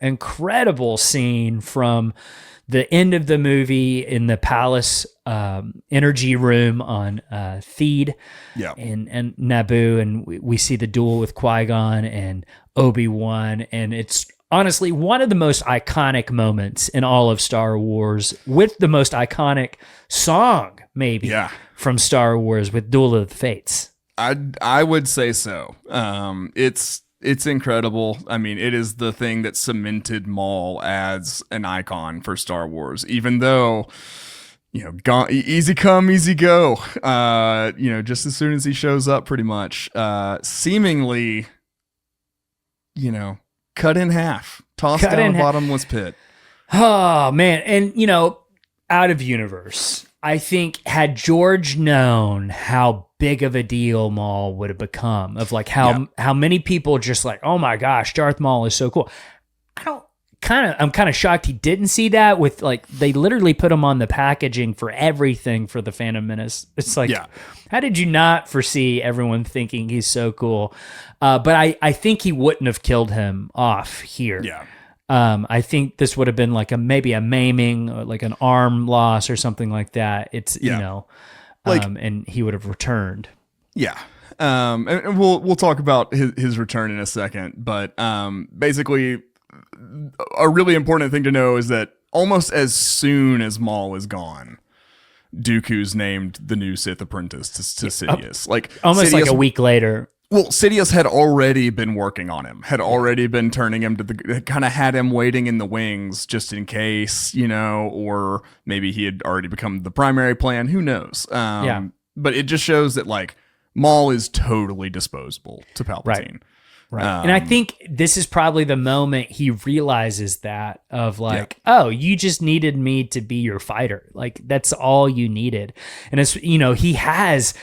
scene from the end of the movie in the palace energy room on Theed and Naboo, and we see the duel with Qui-Gon and Obi-Wan, and it's honestly one of the most iconic moments in all of Star Wars, with the most iconic song maybe from Star Wars with Duel of the Fates. I would say so. It's incredible. I mean, it is the thing that cemented Maul as an icon for Star Wars, even though, easy come, easy go. Just as soon as he shows up, pretty much, seemingly, cut in half, tossed down a bottomless pit. Oh, man. And, out of universe, I think had George known how big of a deal Maul would have become, of like how many people just like, oh my gosh, Darth Maul is so cool. I'm kind of shocked he didn't see that with like, they literally put him on the packaging for everything for the Phantom Menace. It's like, how did you not foresee everyone thinking he's so cool? But I think he wouldn't have killed him off here. Yeah. I think this would have been like maybe a maiming, or like an arm loss or something like that. It's, and he would have returned. Yeah. And we'll talk about his return in a second, but basically a really important thing to know is that almost as soon as Maul is gone, Dooku's named the new Sith apprentice to Sidious. Like almost Sidious, like a week later. Well, Sidious had already been working on him, had already been turning him to kind of had him waiting in the wings just in case, or maybe he had already become the primary plan. Who knows? But it just shows that like Maul is totally disposable to Palpatine. Right. And I think this is probably the moment he realizes that of like, oh, you just needed me to be your fighter. Like that's all you needed. And it's, he has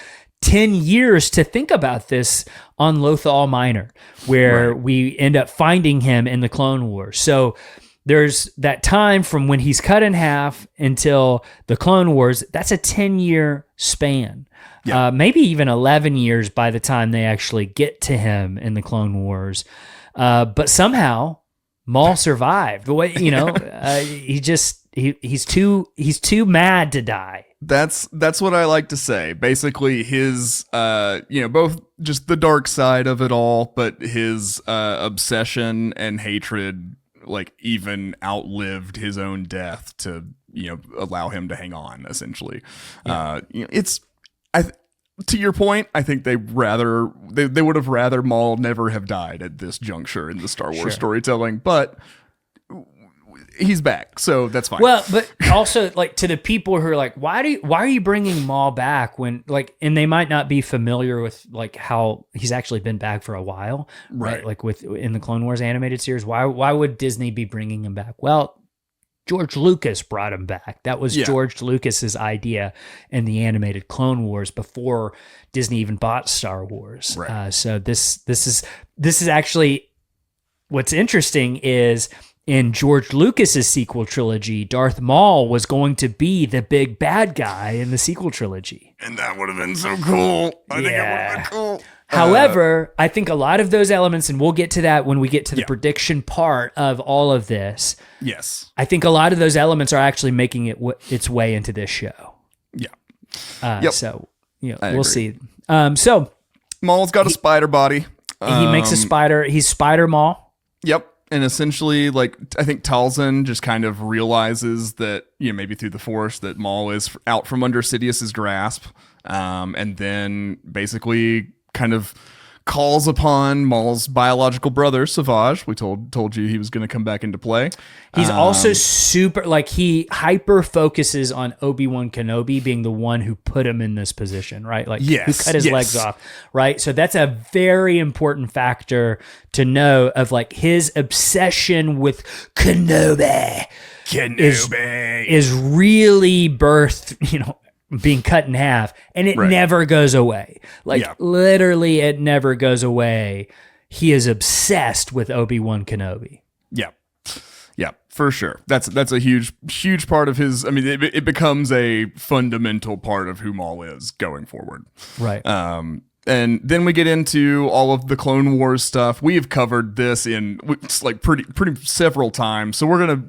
10 years to think about this on Lothal Minor, where we end up finding him in the Clone Wars. So there's that time from when he's cut in half until the Clone Wars. That's a 10-year span. Yeah. Maybe even 11 years by the time they actually get to him in the Clone Wars. But somehow Maul survived. The way, he's too mad to die. That's what I like to say. Basically, his both just the dark side of it all, but his obsession and hatred like even outlived his own death to allow him to hang on. Essentially, to your point, I think they would have rather Maul never have died at this juncture in the Star Wars storytelling, but he's back, so that's fine. Well, but also like to the people who are like, why are you bringing Maul back when like, and they might not be familiar with like how he's actually been back for a while, right? Like in the Clone Wars animated series, why would Disney be bringing him back? Well, George Lucas brought him back. That was George Lucas's idea in the animated Clone Wars before Disney even bought Star Wars. Right. So this is actually what's interesting is in George Lucas's sequel trilogy, Darth Maul was going to be the big bad guy in the sequel trilogy. And that would have been so cool. I think it would have been cool. However, I think a lot of those elements, and we'll get to that when we get to the prediction part of all of this. Yes. I think a lot of those elements are actually making its way into this show. Yeah. So, we'll see. So Maul's got a spider body. He makes a spider. He's Spider Maul. Yep. And essentially, like, I think Talzin just kind of realizes that, maybe through the Force, that Maul is out from under Sidious's grasp. And then basically kind of calls upon Maul's biological brother, Savage. We told you he was going to come back into play. He's also super, like, he hyper focuses on Obi-Wan Kenobi being the one who put him in this position, right? Like, who cut his legs off, right? So that's a very important factor to know of, like, his obsession with Kenobi. Is really birthed, being cut in half, and it never goes away. Literally, it never goes away. He is obsessed with Obi-Wan Kenobi. Yeah, for sure. That's a huge part of his. I mean, it becomes a fundamental part of who Maul is going forward. Right. And then we get into all of the Clone Wars stuff. We have covered this in like pretty several times, so we're gonna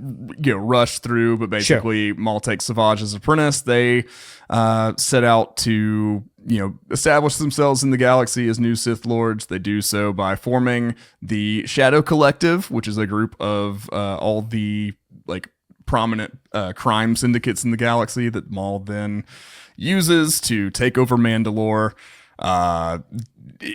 rush through. But basically, Maul takes Savage as apprentice. They set out to establish themselves in the galaxy as new Sith Lords. They do so by forming the Shadow Collective, which is a group of all the like prominent crime syndicates in the galaxy that Maul then uses to take over Mandalore.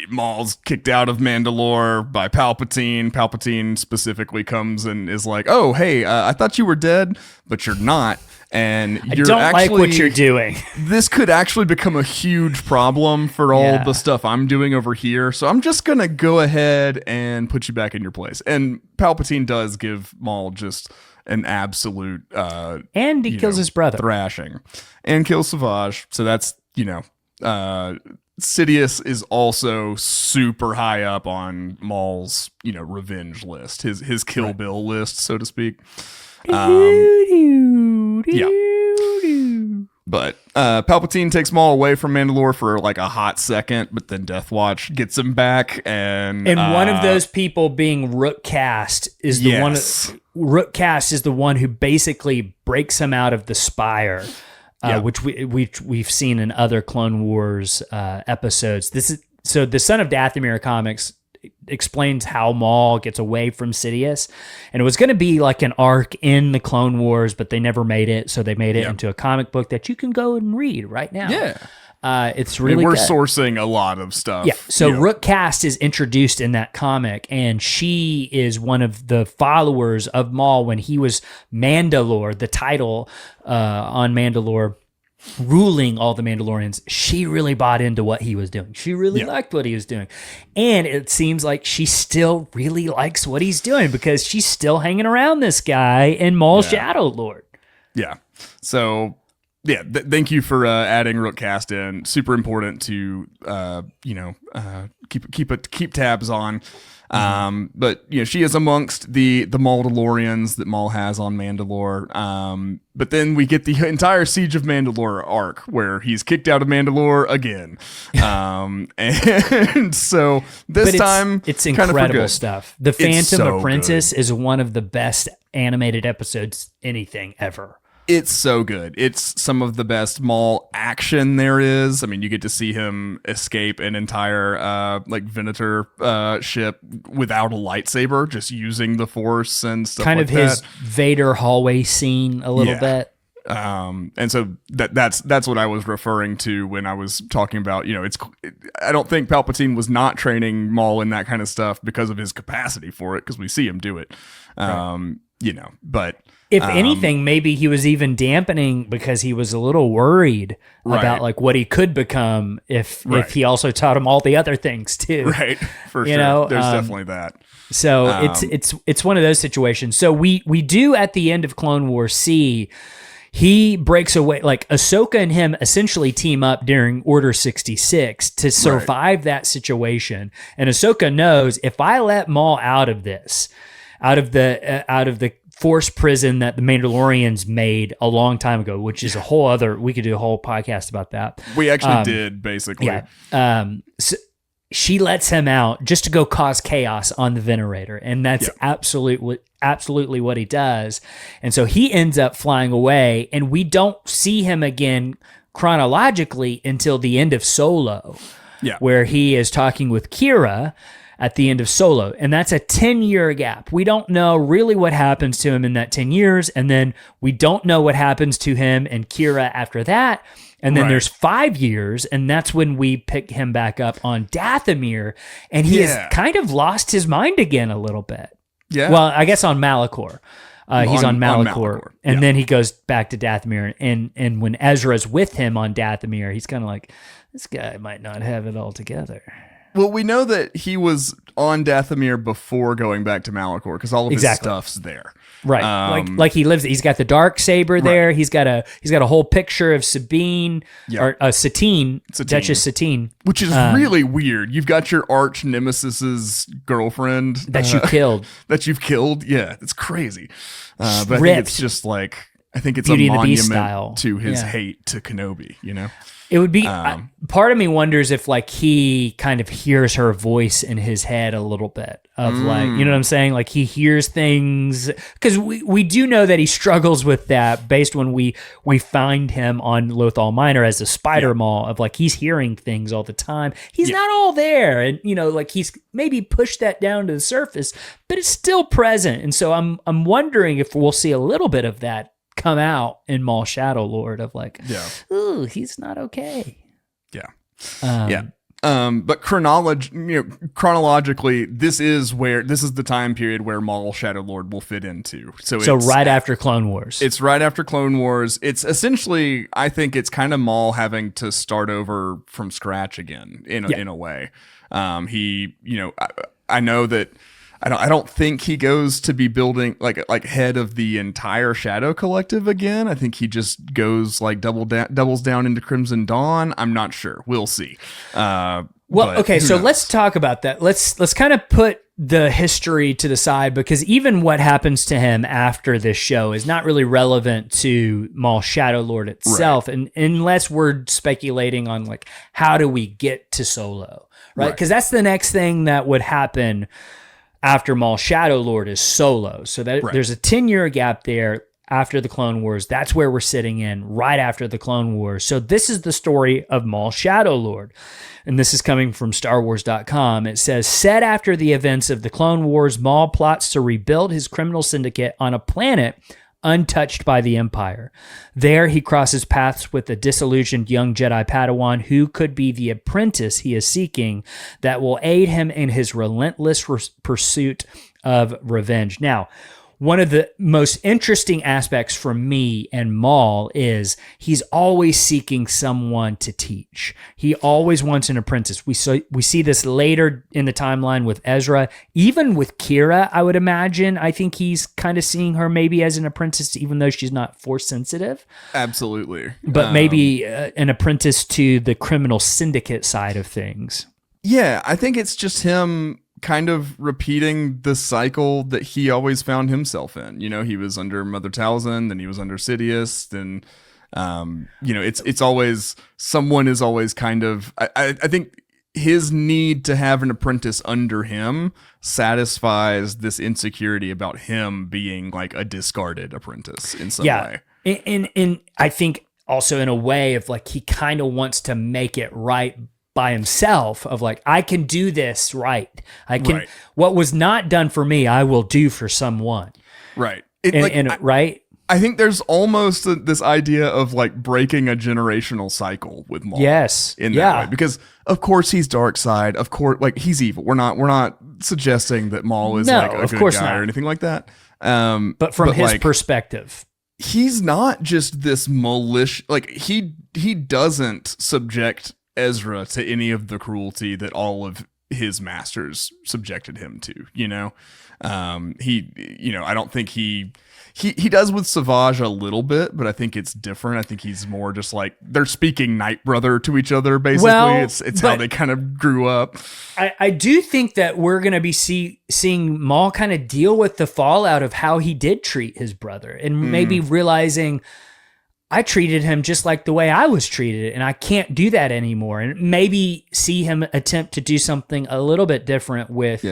Maul's kicked out of Mandalore by Palpatine. Palpatine specifically comes and is like, "Oh, hey, I thought you were dead, but you're not." And you're I don't like what you're doing. This could actually become a huge problem for all the stuff I'm doing over here. So I'm just going to go ahead and put you back in your place. And Palpatine does give Maul just an absolute and he kills his brother. Thrashing. And kills Savage. So that's, Sidious is also super high up on Maul's, revenge list, his Kill Bill list, so to speak. But Palpatine takes Maul away from Mandalore for like a hot second, but then Death Watch gets him back, and one of those people being Rookcast is the one. Rookcast is the one who basically breaks him out of the Spire. Which we've seen in other Clone Wars episodes. So the Son of Dathomir comics explains how Maul gets away from Sidious, and it was going to be like an arc in the Clone Wars, but they never made it. So they made it into a comic book that you can go and read right now. It's really we're good. Sourcing a lot of stuff. So Rookcast is introduced in that comic, and she is one of the followers of Maul when he was Mandalore, the title on Mandalore, ruling all the Mandalorians. She really bought into what he was doing. She really liked what he was doing. And it seems like she still really likes what he's doing because she's still hanging around this guy in Maul Shadow Lord. Yeah. So... thank you for adding Rookcast in. Super important to keep tabs on. But she is amongst the Mandalorians that Maul has on Mandalore. But then we get the entire Siege of Mandalore arc where he's kicked out of Mandalore again. And so this time it's incredible stuff. The Phantom Apprentice is one of the best animated episodes anything ever. It's so good. It's some of the best Maul action there is. I mean, you get to see him escape an entire Venator ship without a lightsaber, just using the Force and stuff kind like of his Vader hallway scene a little bit. And so that's what I was referring to when I was talking about, I don't think Palpatine was not training Maul in that kind of stuff because of his capacity for it, because we see him do it. But if anything, maybe he was even dampening because he was a little worried about like what he could become if he also taught him all the other things too. Right. For sure. There's definitely that. So it's one of those situations. So we do at the end of Clone Wars see he breaks away, like Ahsoka and him essentially team up during Order 66 to survive that situation. And Ahsoka knows, if I let Maul out of this, out of the Force prison that the Mandalorians made a long time ago, which is a whole other, we could do a whole podcast about that. We actually did, basically. Yeah. So she lets him out just to go cause chaos on the Venerator. And that's absolutely what he does. And so he ends up flying away, and we don't see him again chronologically until the end of Solo, where he is talking with Kira at the end of Solo. And that's a 10-year gap. We don't know really what happens to him in that 10 years. And then we don't know what happens to him and Kira after that. And then there's 5 years, and that's when we pick him back up on Dathomir, and he has kind of lost his mind again a little bit. Yeah. Well, I guess on Malachor. He's on Malachor. And then he goes back to Dathomir. And when Ezra's with him on Dathomir, he's kind of like, this guy might not have it all together. Well, we know that he was on Dathomir before going back to Malachor, because all of his stuff's there. Right. Like he lives, he's got the dark saber there. He's got a whole picture of Sabine or Satine, Duchess Satine, which is really weird. You've got your arch nemesis's girlfriend that you killed. That you've killed. Yeah, it's crazy. But I think it's just like, I think it's Beauty a and the Beast monument style. to his hate to Kenobi, It would be, part of me wonders if like he kind of hears her voice in his head a little bit of like, you know what I'm saying? Like he hears things, because we do know that he struggles with that based when we find him on Lothal Minor as a Spider Maul, of like, he's hearing things all the time. He's not all there. And, like he's maybe pushed that down to the surface, but it's still present. And so I'm wondering if we'll see a little bit of that come out in Maul Shadow Lord, of like, ooh, he's not okay. But chronologically, this is the time period where Maul Shadow Lord will fit into. So it's right after Clone Wars. It's right after Clone Wars. It's essentially, I think it's kind of Maul having to start over from scratch again in a way. I know that I don't think he goes to be building like head of the entire Shadow Collective again. I think he just goes like doubles down into Crimson Dawn. I'm not sure. We'll see. So let's talk about that. Let's kind of put the history to the side, because even what happens to him after this show is not really relevant to Maul Shadow Lord itself, and unless we're speculating on like, how do we get to Solo, right? Because that's the next thing that would happen after Maul Shadow Lord is Solo. So that there's a 10-year gap there after the Clone Wars. That's where we're sitting in, right after the Clone Wars. So this is the story of Maul Shadow Lord. And this is coming from StarWars.com. It says, set after the events of the Clone Wars, Maul plots to rebuild his criminal syndicate on a planet untouched by the Empire. There, he crosses paths with a disillusioned young Jedi Padawan who could be the apprentice he is seeking that will aid him in his relentless pursuit of revenge. Now, one of the most interesting aspects for me and Maul is he's always seeking someone to teach. He always wants an apprentice. We see this later in the timeline with Ezra, even with Kira, I would imagine. I think he's kind of seeing her maybe as an apprentice, even though she's not Force sensitive. Absolutely. But maybe an apprentice to the criminal syndicate side of things. Yeah, I think it's just him kind of repeating the cycle that he always found himself in. You know, he was under Mother Talzin, then he was under Sidious, then you know, it's always, someone is always kind of, I think his need to have an apprentice under him satisfies this insecurity about him being like a discarded apprentice in some way. And I think also in a way of like, he kind of wants to make it right by himself, of like, I can do this right. I can, what was not done for me, I will do for someone. Right. Right. I think there's almost this idea of like breaking a generational cycle with Maul. Yes. In that way. Because of course he's dark side. Of course, like he's evil. We're not suggesting that Maul is like a good guy or anything like that. But from his perspective, he's not just this malicious, like he doesn't subject Ezra to any of the cruelty that all of his masters subjected him to, you know? I don't think he does with Savage a little bit, but I think it's different. I think he's more just like, they're speaking Night Brother to each other, basically. Well, it's how they kind of grew up. I do think that we're going to be seeing Maul kind of deal with the fallout of how he did treat his brother, and maybe realizing, I treated him just like the way I was treated, and I can't do that anymore. And maybe see him attempt to do something a little bit different with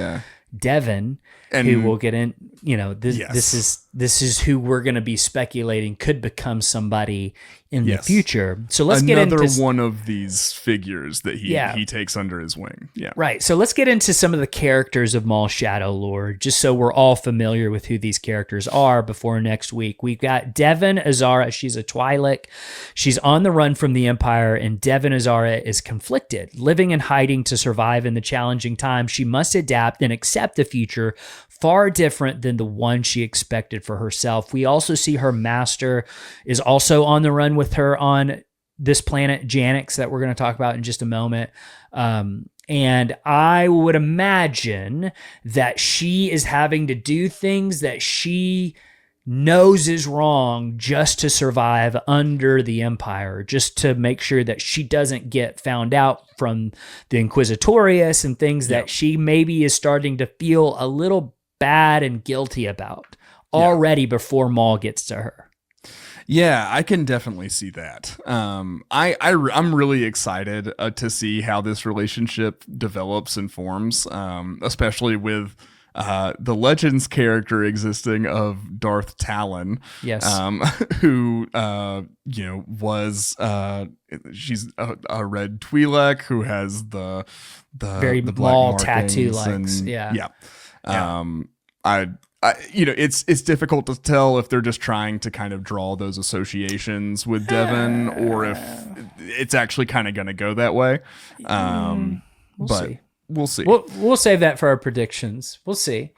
Devin, and who will get in. You know, this is who we're going to be speculating could become somebody in the future. So let's get into another one of these figures that he takes under his wing. Yeah, right. So let's get into some of the characters of Maul Shadow Lord, just so we're all familiar with who these characters are before next week. We've got Devin Azara. She's a Twi'lek. She's on the run from the Empire, and Devin Azara is conflicted, living and hiding to survive in the challenging times. She must adapt and accept a future far different than the one she expected for herself. We also see her master is also on the run with her on this planet Janix that we're going to talk about in just a moment. And I would imagine that she is having to do things that she knows is wrong just to survive under the Empire, just to make sure that she doesn't get found out from the Inquisitorius and things that she maybe is starting to feel a little bad and guilty about already before Maul gets to her. Yeah, I can definitely see that. I'm really excited to see how this relationship develops and forms, especially with the Legends character existing of Darth Talon. Yes. Who was she's a red Twi'lek who has the very the Maul black tattoo markings likes. It's difficult to tell if they're just trying to kind of draw those associations with Devin, or if it's actually kind of going to go that way. We'll see. We'll see. We'll save that for our predictions. We'll see.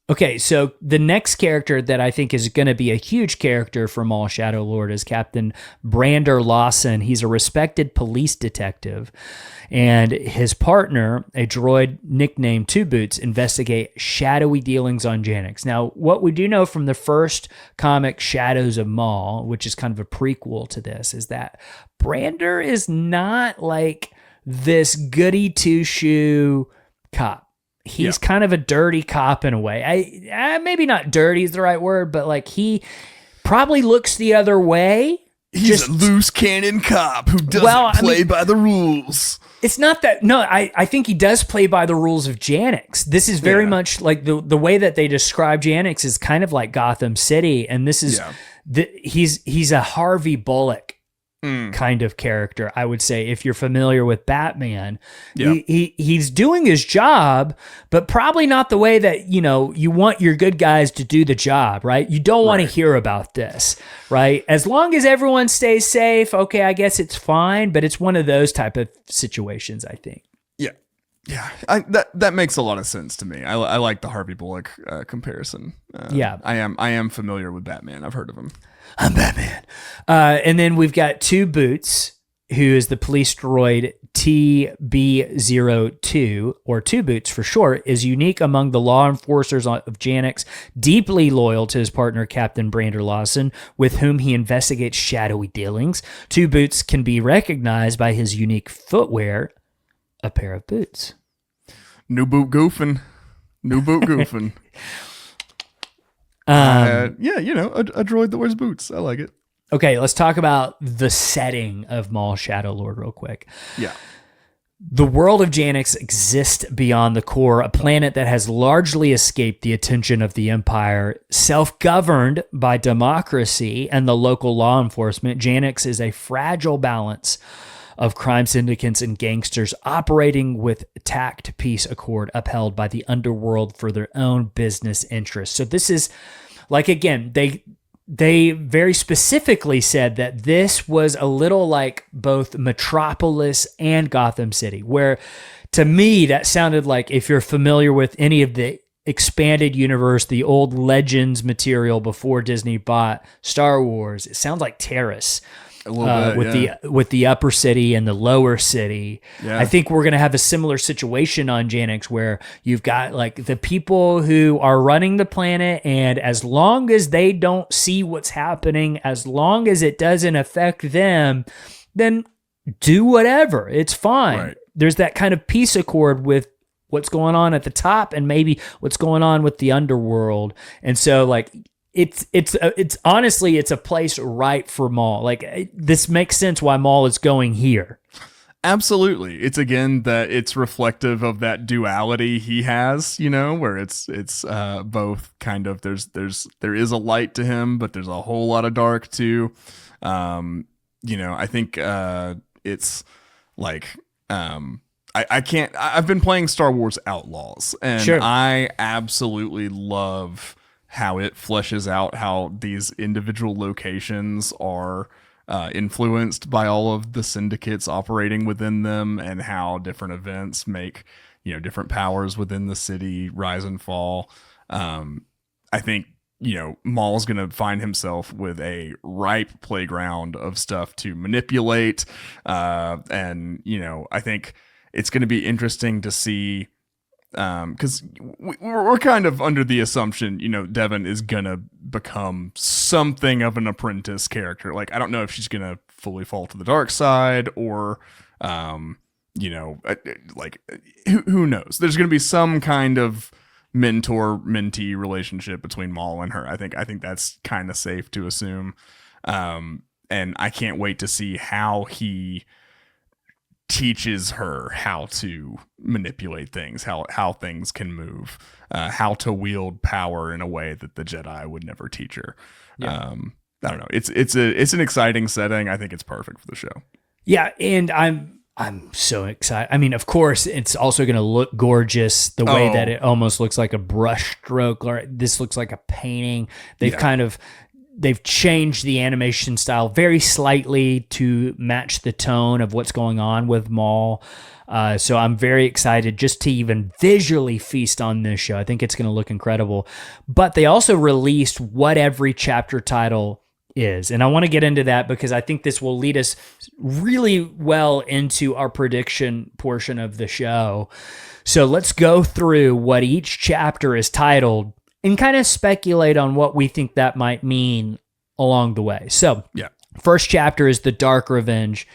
Okay, so the next character that I think is going to be a huge character for Maul Shadow Lord is Captain Brander Lawson. He's a respected police detective, and his partner, a droid nicknamed Two Boots, investigate shadowy dealings on Janix. Now, what we do know from the first comic, Shadows of Maul, which is kind of a prequel to this, is that Brander is not like this goody two-shoe cop. He's kind of a dirty cop in a way. Maybe not dirty is the right word, but like he probably looks the other way. He's a loose cannon cop who doesn't play by the rules. It's not that. No, I think he does play by the rules of Janix. This is very much like the way that they describe Janix is kind of like Gotham City, and this is he's a Harvey Bullock kind of character, I would say, if you're familiar with Batman. He's doing his job, but probably not the way that, you want your good guys to do the job, right? You don't want to hear about this, right? As long as everyone stays safe, okay, I guess it's fine, but it's one of those type of situations, I think. Yeah, that makes a lot of sense to me. I like the Harvey Bullock comparison. I am familiar with Batman. I've heard of him. I'm Batman. And then we've got Two Boots, who is the police droid TB02, or Two Boots for short, is unique among the law enforcers of Janix, deeply loyal to his partner, Captain Brander Lawson, with whom he investigates shadowy dealings. Two Boots can be recognized by his unique footwear, a pair of boots. New boot goofing. Yeah, you know, a droid that wears boots. I like it. Okay, let's talk about the setting of Maul Shadow Lord real quick. Yeah. The world of Janix exists beyond the core, a planet that has largely escaped the attention of the Empire. Self-governed by democracy and the local law enforcement, Janix is a fragile balance of crime syndicates and gangsters operating with tact peace accord upheld by the underworld for their own business interests. So this is, like, again, they very specifically said that this was a little like both Metropolis and Gotham City, where to me that sounded like, if you're familiar with any of the expanded universe, the old Legends material before Disney bought Star Wars, it sounds like Terrace. A little bit, with the upper city and the lower city. Yeah. I think we're going to have a similar situation on Janix, where you've got like the people who are running the planet, and as long as they don't see what's happening, as long as it doesn't affect them, then do whatever. It's fine. Right. There's that kind of peace accord with what's going on at the top and maybe what's going on with the underworld. And so, like, it's honestly, it's a place right for Maul. Like, this makes sense why Maul is going here. Absolutely. It's, again, that it's reflective of that duality he has, you know, where it's both kind of, there is a light to him, but there's a whole lot of dark too. You know, I think it's like, I've been playing Star Wars Outlaws, and Sure. I absolutely love how it fleshes out how these individual locations are influenced by all of the syndicates operating within them, and how different events make, you know, different powers within the city rise and fall. I think, you know, Maul's going to find himself with a ripe playground of stuff to manipulate. And, you know, I think it's going to be interesting to see, because we're kind of under the assumption, you know, Devin is gonna become something of an apprentice character. Like, I don't know if she's gonna fully fall to the dark side, or you know, like, who knows? There's gonna be some kind of mentor-mentee relationship between Maul and her. I think that's kind of safe to assume, and I can't wait to see how he teaches her how to manipulate things, how things can move, how to wield power in a way that the Jedi would never teach her. Yeah. I don't know. It's an exciting setting. I think it's perfect for the show. Yeah, and I'm so excited. I mean, of course, it's also going to look gorgeous the way that it almost looks like a brush stroke, or this looks like a painting. They've changed the animation style very slightly to match the tone of what's going on with Maul. So I'm very excited just to even visually feast on this show. I think it's going to look incredible. But they also released what every chapter title is. And I want to get into that because I think this will lead us really well into our prediction portion of the show. So let's go through what each chapter is titled and kind of speculate on what we think that might mean along the way. So, yeah, first chapter is The Dark Revenge.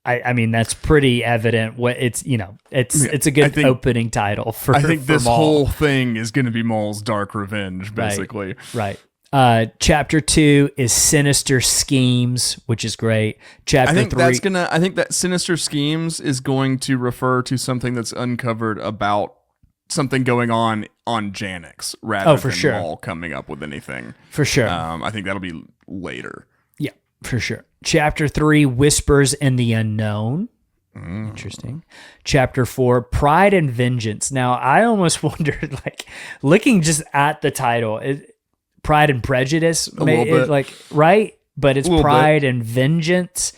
I mean, that's pretty evident. What it's, you know, it's a good opening title for. I think for this Maul. whole thing is going to be Maul's Dark Revenge, basically. Right. Chapter 2 is Sinister Schemes, which is great. Chapter 3. I think that Sinister Schemes is going to refer to something that's uncovered about something going on Janix rather than Maul coming up with anything. For sure. I think that'll be later. Yeah, for sure. Chapter 3, Whispers in the Unknown. Interesting. Chapter 4, Pride and Vengeance. Now, I almost wondered, like, looking just at the title, Pride and Prejudice, like, right? But it's Pride and Vengeance.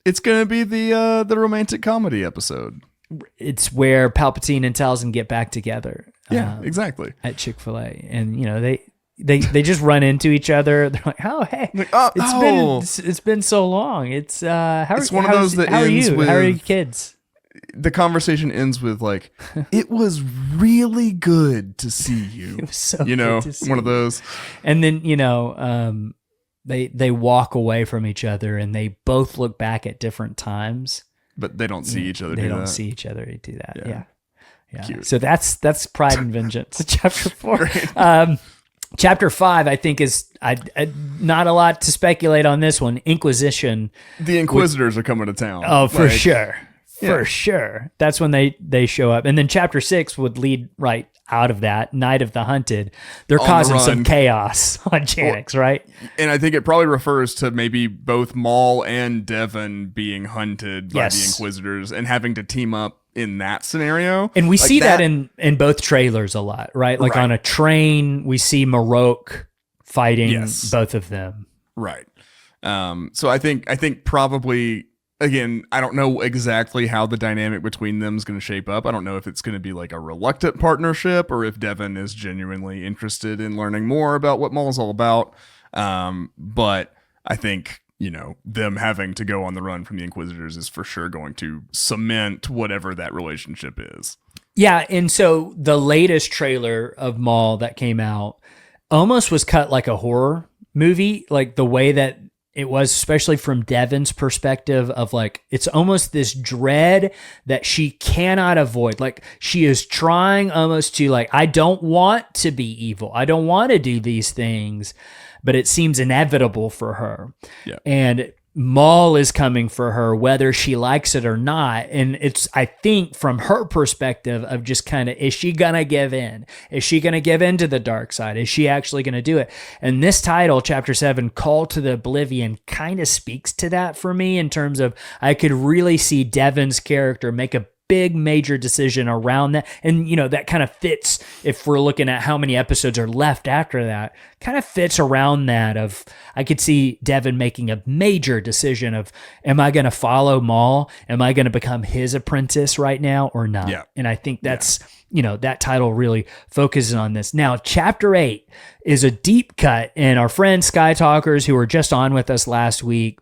It's going to be the romantic comedy episode. It's where Palpatine and Talzin get back together. Yeah, exactly. At Chick-fil-A. And, you know, they just run into each other. They're like, oh, hey, it's been so long. It's how are you kids? The conversation ends with, like, it was really good to see you. It was so you know, good to see one of those. And then, you know, they walk away from each other and they both look back at different times. But they don't see each other They don't see each other do that. Yeah. Yeah. Cute. So that's Pride and Vengeance, chapter 4. Chapter 5, I think, is not a lot to speculate on this one. Inquisition. The Inquisitors are coming to town. Oh, for sure. Yeah. For sure. That's when they show up. And then chapter 6 would lead right out of that. Night of the Hunted. They're causing some chaos on Janix, right? And I think it probably refers to maybe both Maul and Devon being hunted by the Inquisitors and having to team up in that scenario. And we see that in both trailers a lot, right? Like on a train, we see Marok fighting both of them. Right. So I think probably, again, I don't know exactly how the dynamic between them is going to shape up. I don't know if it's going to be like a reluctant partnership or if Devon is genuinely interested in learning more about what Maul's all about. But I think, them having to go on the run from the Inquisitors is for sure going to cement whatever that relationship is. Yeah, and so the latest trailer of Maul that came out almost was cut like a horror movie, like the way that it was, especially from Devon's perspective of like, it's almost this dread that she cannot avoid. Like she is trying almost to like, I don't want to be evil. I don't want to do these things, but it seems inevitable for her. Yeah. And Maul is coming for her, whether she likes it or not. And it's, I think, from her perspective of just kind of, is she going to give in? Is she going to give in to the dark side? Is she actually going to do it? And this title, Chapter 7, Call to the Oblivion, kind of speaks to that for me in terms of I could really see Devon's character make a big major decision around that. And, that kind of fits, if we're looking at how many episodes are left after that, kind of fits around that of, I could see Devon making a major decision of, am I going to follow Maul? Am I going to become his apprentice right now or not? Yeah. And I think that's, that title really focuses on this. Now, Chapter 8 is a deep cut, and our friends Sky Talkers, who were just on with us last week,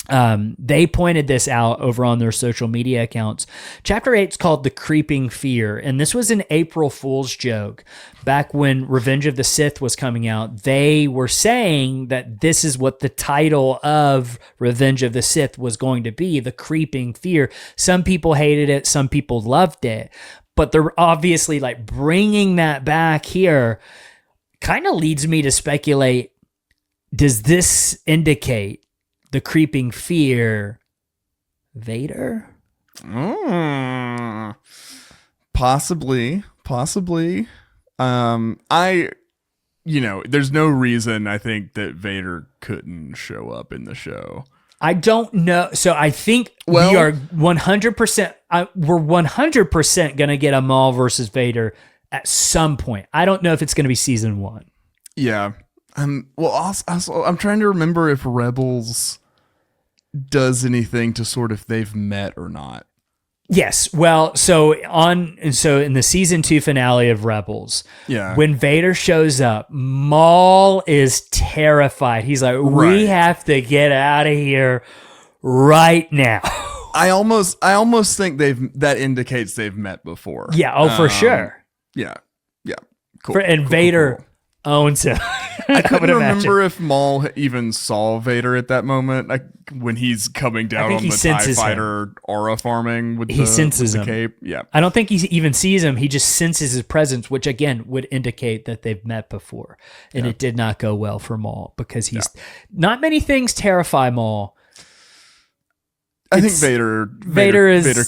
they pointed this out over on their social media accounts. Chapter 8 is called The Creeping Fear, and this was an April Fool's joke. Back when Revenge of the Sith was coming out, they were saying that this is what the title of Revenge of the Sith was going to be, The Creeping Fear. Some people hated it, some people loved it, but they're obviously like bringing that back here. Kind of leads me to speculate, does this indicate the creeping fear Vader? Possibly. There's no reason I think that Vader couldn't show up in the show. I don't know. So I think we are 100%. We're 100% going to get a Maul versus Vader at some point. I don't know if it's going to be season 1. Yeah. Also, I'm trying to remember if Rebels does anything to sort if they've met or not. Yes. Well, so in the season 2 finale of Rebels, when Vader shows up, Maul is terrified. He's like, we have to get out of here right now. I almost think that indicates they've met before. Yeah. Oh, for sure. Yeah. Cool. And Vader owns him. I couldn't remember if Maul even saw Vader at that moment, like when he's coming down on the TIE fighter aura farming with the cape. Yeah. I don't think he even sees him. He just senses his presence, which again would indicate that they've met before. And it did not go well for Maul because not many things terrify Maul. I think Vader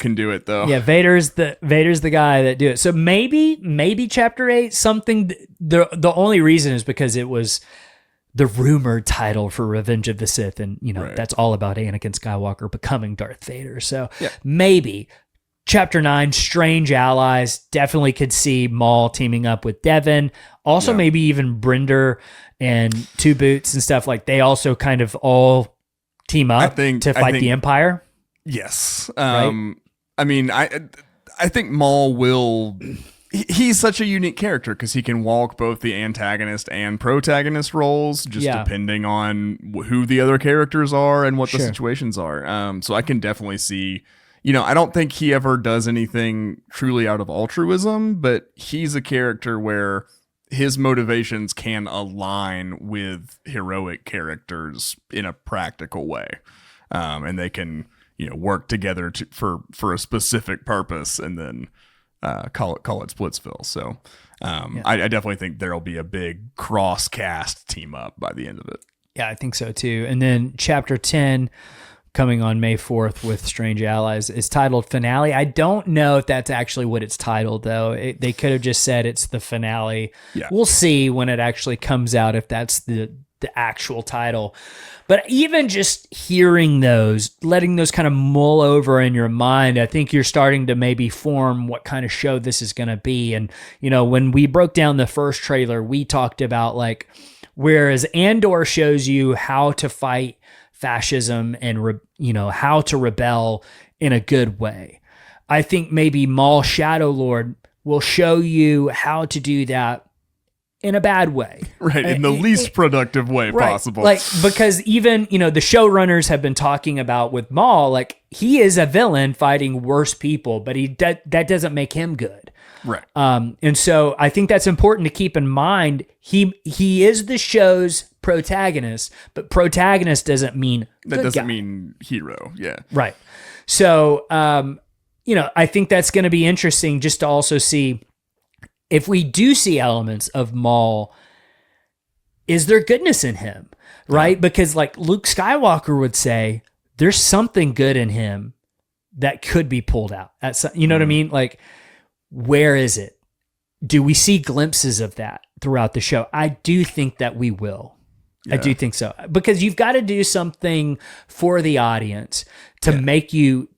can do it though. Yeah, Vader's the guy that do it. So maybe Chapter 8 something. The only reason is because it was the rumored title for Revenge of the Sith, and that's all about Anakin Skywalker becoming Darth Vader. So maybe Chapter 9, Strange Allies, definitely could see Maul teaming up with Devon. Also maybe even Brinder and Two Boots and stuff, like they also kind of all team up to fight the Empire. Yes. Right? I mean, I think Maul will... He's such a unique character because he can walk both the antagonist and protagonist roles, just depending on who the other characters are and what the situations are. So I can definitely see... I don't think he ever does anything truly out of altruism, but he's a character where his motivations can align with heroic characters in a practical way. And they can... work together for a specific purpose, and then call it Splitsville. So I definitely think there'll be a big cross cast team up by the end of it. Yeah, I think so too. And then chapter 10, coming on May 4th with Strange Allies, is titled Finale. I don't know if that's actually what it's titled, though. They could have just said it's the finale. Yeah. We'll see when it actually comes out if that's the actual title. But even just hearing those, letting those kind of mull over in your mind, I think you're starting to maybe form what kind of show this is going to be. And, when we broke down the first trailer, we talked about like, whereas Andor shows you how to fight fascism and, how to rebel in a good way, I think maybe Maul Shadow Lord will show you how to do that in a bad way. Right, in the least productive way possible. Like, because even, the showrunners have been talking about with Maul, like, he is a villain fighting worse people, but that doesn't make him good. Right. And so I think that's important to keep in mind. He is the show's protagonist, but protagonist doesn't mean that doesn't mean hero. Yeah. Right. So, I think that's going to be interesting just to also see if we do see elements of Maul, is there goodness in him? Right? Yeah. Because like Luke Skywalker would say, there's something good in him that could be pulled out. You know what I mean? Like, where is it? Do we see glimpses of that throughout the show? I do think that we will. Yeah. I do think so. Because you've got to do something for the audience to make you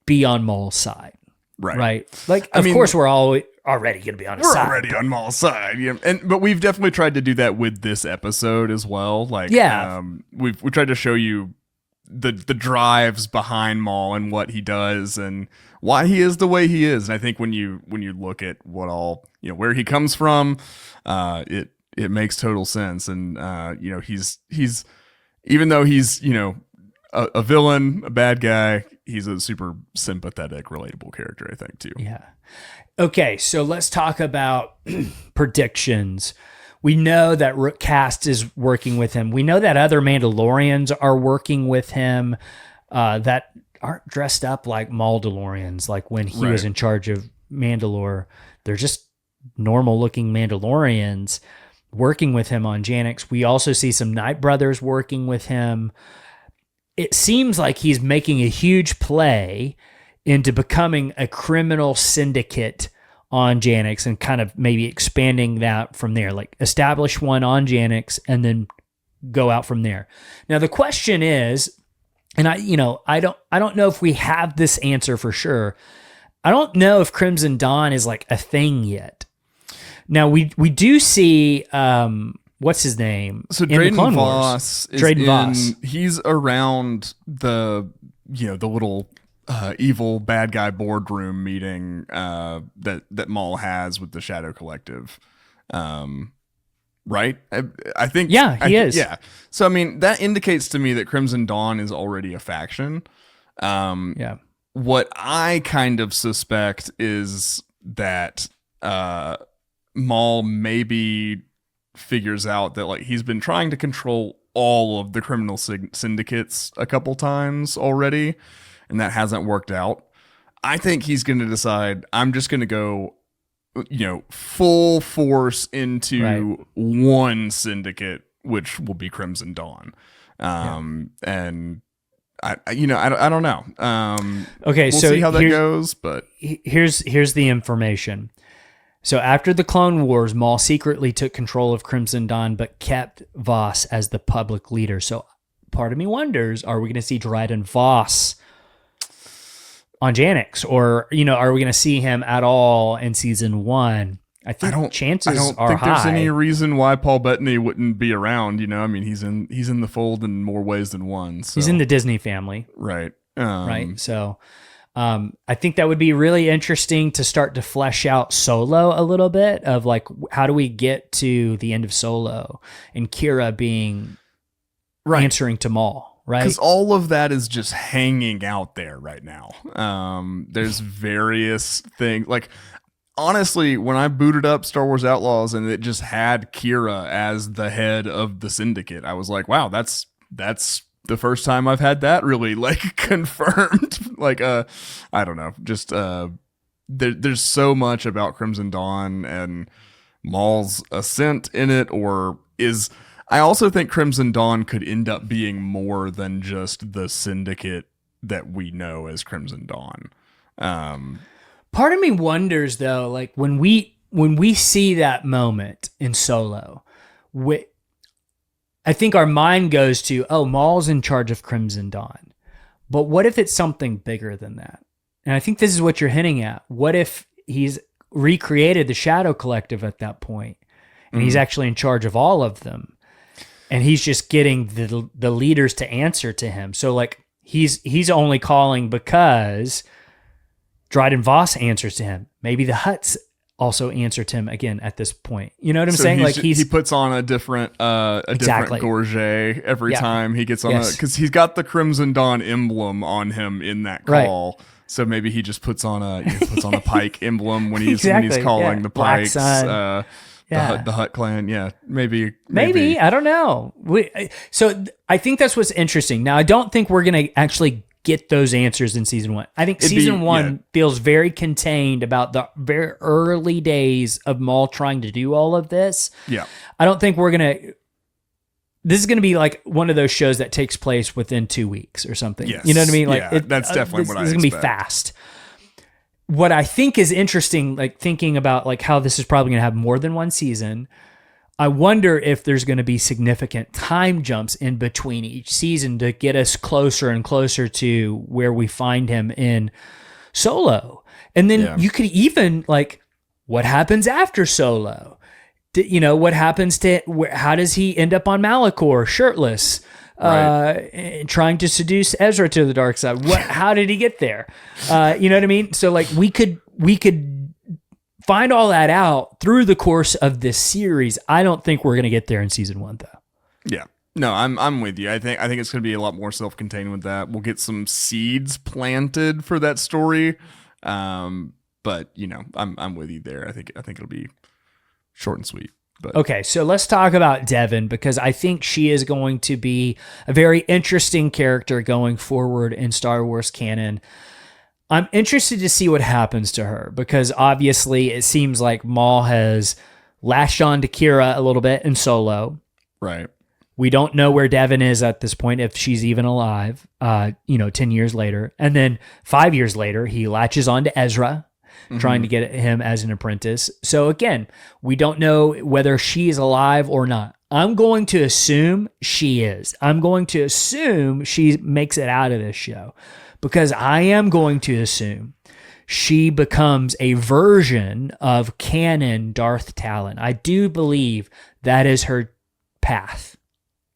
be on Maul's side. Right. Like, of course, we're already going to be on his side. We're already on Maul's side. Yeah. But we've definitely tried to do that with this episode as well. Like, we tried to show you the drives behind Maul and what he does and why he is the way he is. And I think when you look at what all, where he comes from, it makes total sense. And, he's even though he's, a villain, a bad guy, he's a super sympathetic, relatable character, I think, too. Yeah. Okay, so let's talk about predictions. We know that Rook Cast is working with him. We know that other Mandalorians are working with him that aren't dressed up like Mandalorians, like when he was in charge of Mandalore. They're just normal-looking Mandalorians working with him on Janix. We also see some Night Brothers working with him. It seems like he's making a huge play into becoming a criminal syndicate on Janix and kind of maybe expanding that from there, like establish one on Janix and then go out from there. Now the question is, and I don't know if we have this answer for sure. I don't know if Crimson Dawn is like a thing yet. Now we do see what's his name? So Drayden Voss is he's around the the little evil bad guy boardroom meeting that Maul has with the Shadow Collective. Right? I think he is. Yeah. So I mean that indicates to me that Crimson Dawn is already a faction. What I kind of suspect is that Maul maybe figures out that like he's been trying to control all of the criminal syndicates a couple times already, and that hasn't worked out. I think he's going to decide, I'm just going to go, full force into one syndicate, which will be Crimson Dawn. And I don't know. Okay, we'll so see how that goes, but here's the information. So after the Clone Wars, Maul secretly took control of Crimson Dawn, but kept Voss as the public leader. So part of me wonders, are we going to see Drayden Voss on Janix? Or, are we going to see him at all in season 1? I think chances are high. I don't think there's any reason why Paul Bettany wouldn't be around. I mean, he's in the fold in more ways than one. So. He's in the Disney family. Right. Right. So... I think that would be really interesting to start to flesh out Solo a little bit of like, how do we get to the end of Solo and Kira being answering to Maul, right? Because all of that is just hanging out there right now. There's various things. Like, honestly, when I booted up Star Wars Outlaws and it just had Kira as the head of the syndicate, I was like, wow, that's the first time I've had that really like confirmed. Like I don't know, just there's so much about Crimson Dawn and Maul's ascent in it, or is I also think Crimson Dawn could end up being more than just the syndicate that we know as Crimson Dawn. Part of me wonders though, like when we see that moment in Solo, I think our mind goes to, oh, Maul's in charge of Crimson Dawn. But what if it's something bigger than that? And I think this is what you're hinting at. What if he's recreated the Shadow Collective at that point, and he's actually in charge of all of them, and he's just getting the leaders to answer to him? So like he's only calling because Dryden Voss answers to him. Maybe the Hutts also answer to him again at this point. You know what I'm saying? Like he puts on a different different gorget every time he gets on because he's got the Crimson Dawn emblem on him in that call. Right. So maybe he just puts on a Pike emblem when he's calling the Pikes. The Hutt clan. Yeah, maybe I don't know. So I think that's what's interesting. Now I don't think we're gonna actually get those answers in season 1. I think season 1 feels very contained about the very early days of Maul trying to do all of this. Yeah. I don't think this is going to be like one of those shows that takes place within 2 weeks or something. Yes. You know what I mean? Like that's definitely what I expect. It's going to be fast. What I think is interesting, like thinking about like how this is probably going to have more than one season, I wonder if there's going to be significant time jumps in between each season to get us closer and closer to where we find him in Solo. And then you could even like, what happens after Solo? What happens how does he end up on Malachor shirtless, trying to seduce Ezra to the dark side? How did he get there? You know what I mean? So like we could find all that out through the course of this series. I don't think we're going to get there in season 1 though. Yeah. No, I'm with you. I think it's going to be a lot more self-contained with that. We'll get some seeds planted for that story. But I'm with you there. I think it'll be short and sweet. But. Okay, so let's talk about Devin, because I think she is going to be a very interesting character going forward in Star Wars canon. I'm interested to see what happens to her, because obviously it seems like Maul has lashed on to Kira a little bit in Solo. Right. We don't know where Devin is at this point, if she's even alive, 10 years later. And then 5 years later, he latches on to Ezra, trying to get him as an apprentice. So again, we don't know whether she is alive or not. I'm going to assume she is. I'm going to assume she makes it out of this show, because I am going to assume she becomes a version of canon Darth Talon. I do believe that is her path.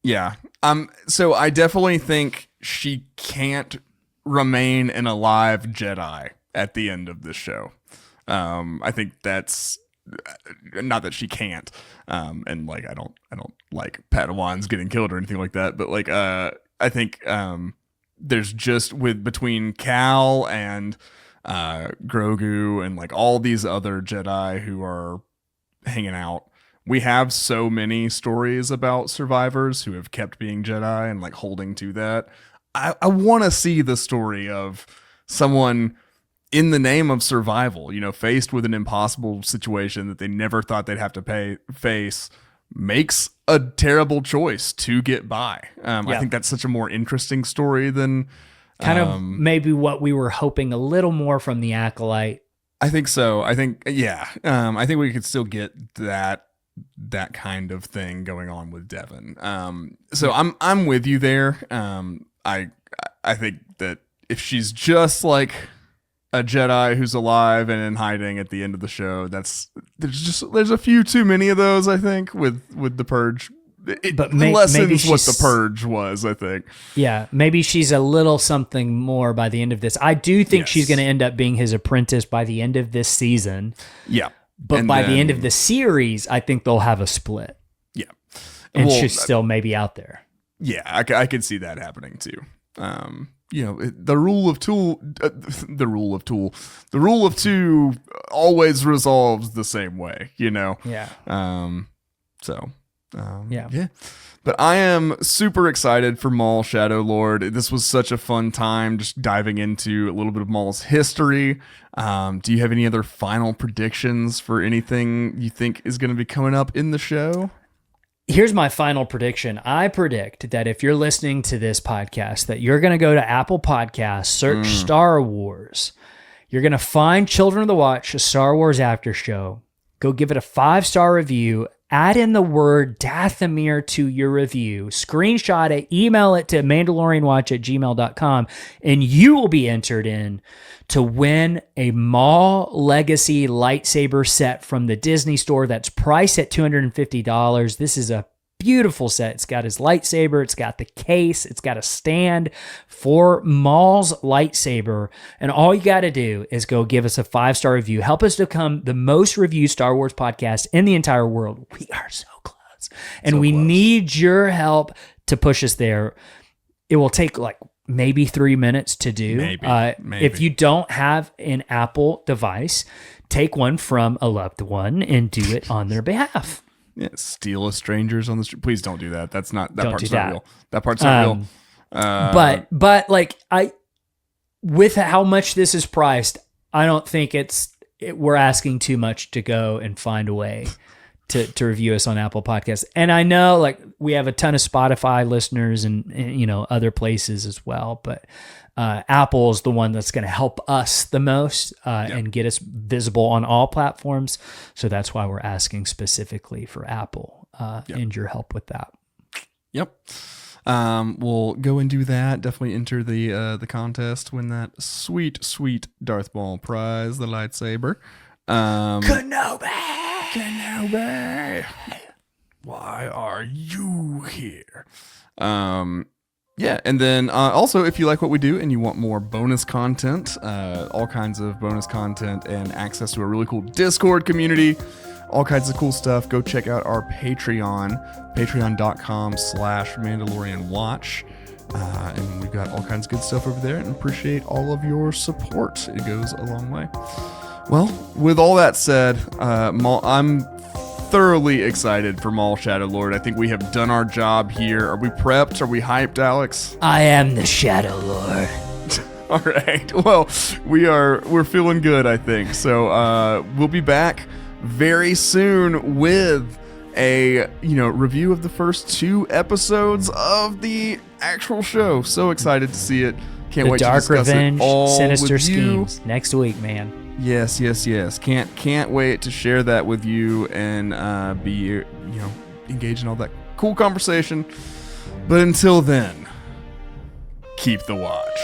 Yeah. So I definitely think she can't remain an alive Jedi at the end of this show. I think that's not that she can't. And like I don't like Padawans getting killed or anything like that, but like I think there's just between Cal and Grogu and like all these other Jedi who are hanging out, we have so many stories about survivors who have kept being Jedi and like holding to that. I want to see the story of someone in the name of survival, faced with an impossible situation that they never thought they'd have to face, makes a terrible choice to get by. I think that's such a more interesting story than kind of maybe what we were hoping a little more from the Acolyte. I think so. I think I think we could still get that kind of thing going on with Devin. So I'm with you there. I think that if she's just like a Jedi who's alive and in hiding at the end of the show, there's a few too many of those, I think, with the Purge. But lessens what the Purge was, I think. Yeah, maybe she's a little something more by the end of this. I do think she's going to end up being his apprentice by the end of this season. Yeah. But by the end of the series, I think they'll have a split. Yeah. And she's still maybe out there. Yeah, I could see that happening too. The rule of two always resolves the same way, Yeah. So Yeah. But I am super excited for Maul Shadow Lord. This was such a fun time just diving into a little bit of Maul's history. Do you have any other final predictions for anything you think is going to be coming up in the show? Here's my final prediction. I predict that if you're listening to this podcast, that you're going to go to Apple Podcasts, search Star Wars. You're going to find Children of the Watch, a Star Wars after show. Go give it a 5-star review. Add in the word Dathomir to your review, screenshot it, email it to mandalorianwatch@gmail.com, and you will be entered in to win a Maul Legacy lightsaber set from the Disney store that's priced at $250. This is a beautiful set. It's got his lightsaber, it's got the case, it's got a stand for Maul's lightsaber, and all you got to do is go give us a 5-star review. Help us become the most reviewed Star Wars podcast in the entire world. We are so close, and we need your help to push us there. It will take like maybe 3 minutes to do. Maybe. If you don't have an Apple device, take one from a loved one and do it on their behalf. Yeah, steal a stranger's on the street. Please don't do that. That's not that part's not real. That part's not real. But like with how much this is priced, I don't think we're asking too much to go and find a way to review us on Apple Podcasts. And I know like we have a ton of Spotify listeners and other places as well, but Apple is the one that's going to help us the most and get us visible on all platforms. So that's why we're asking specifically for Apple and your help with that. Yep. We'll go and do that. Definitely enter the contest. Win that sweet, sweet Darth Maul prize, the lightsaber. Kenobi! Why are you here? Yeah, and then also, if you like what we do and you want more bonus content, all kinds of bonus content and access to a really cool Discord community, all kinds of cool stuff, go check out our Patreon, patreon.com/MandalorianWatch. And we've got all kinds of good stuff over there and appreciate all of your support. It goes a long way. Well, with all that said, I'm thoroughly excited for Maul Shadow Lord. I think we have done our job here. Are we prepped? Are we hyped, Alex? I am the Shadow Lord. All right. Well, we're feeling good, I think. So we'll be back very soon with a review of the first 2 episods of the actual show. So excited to see it. Can't wait to discuss Revenge, it all Sinister with you. Schemes next week, man. Yes. Can't wait to share that with you and be engaged in all that cool conversation. But until then, keep the watch.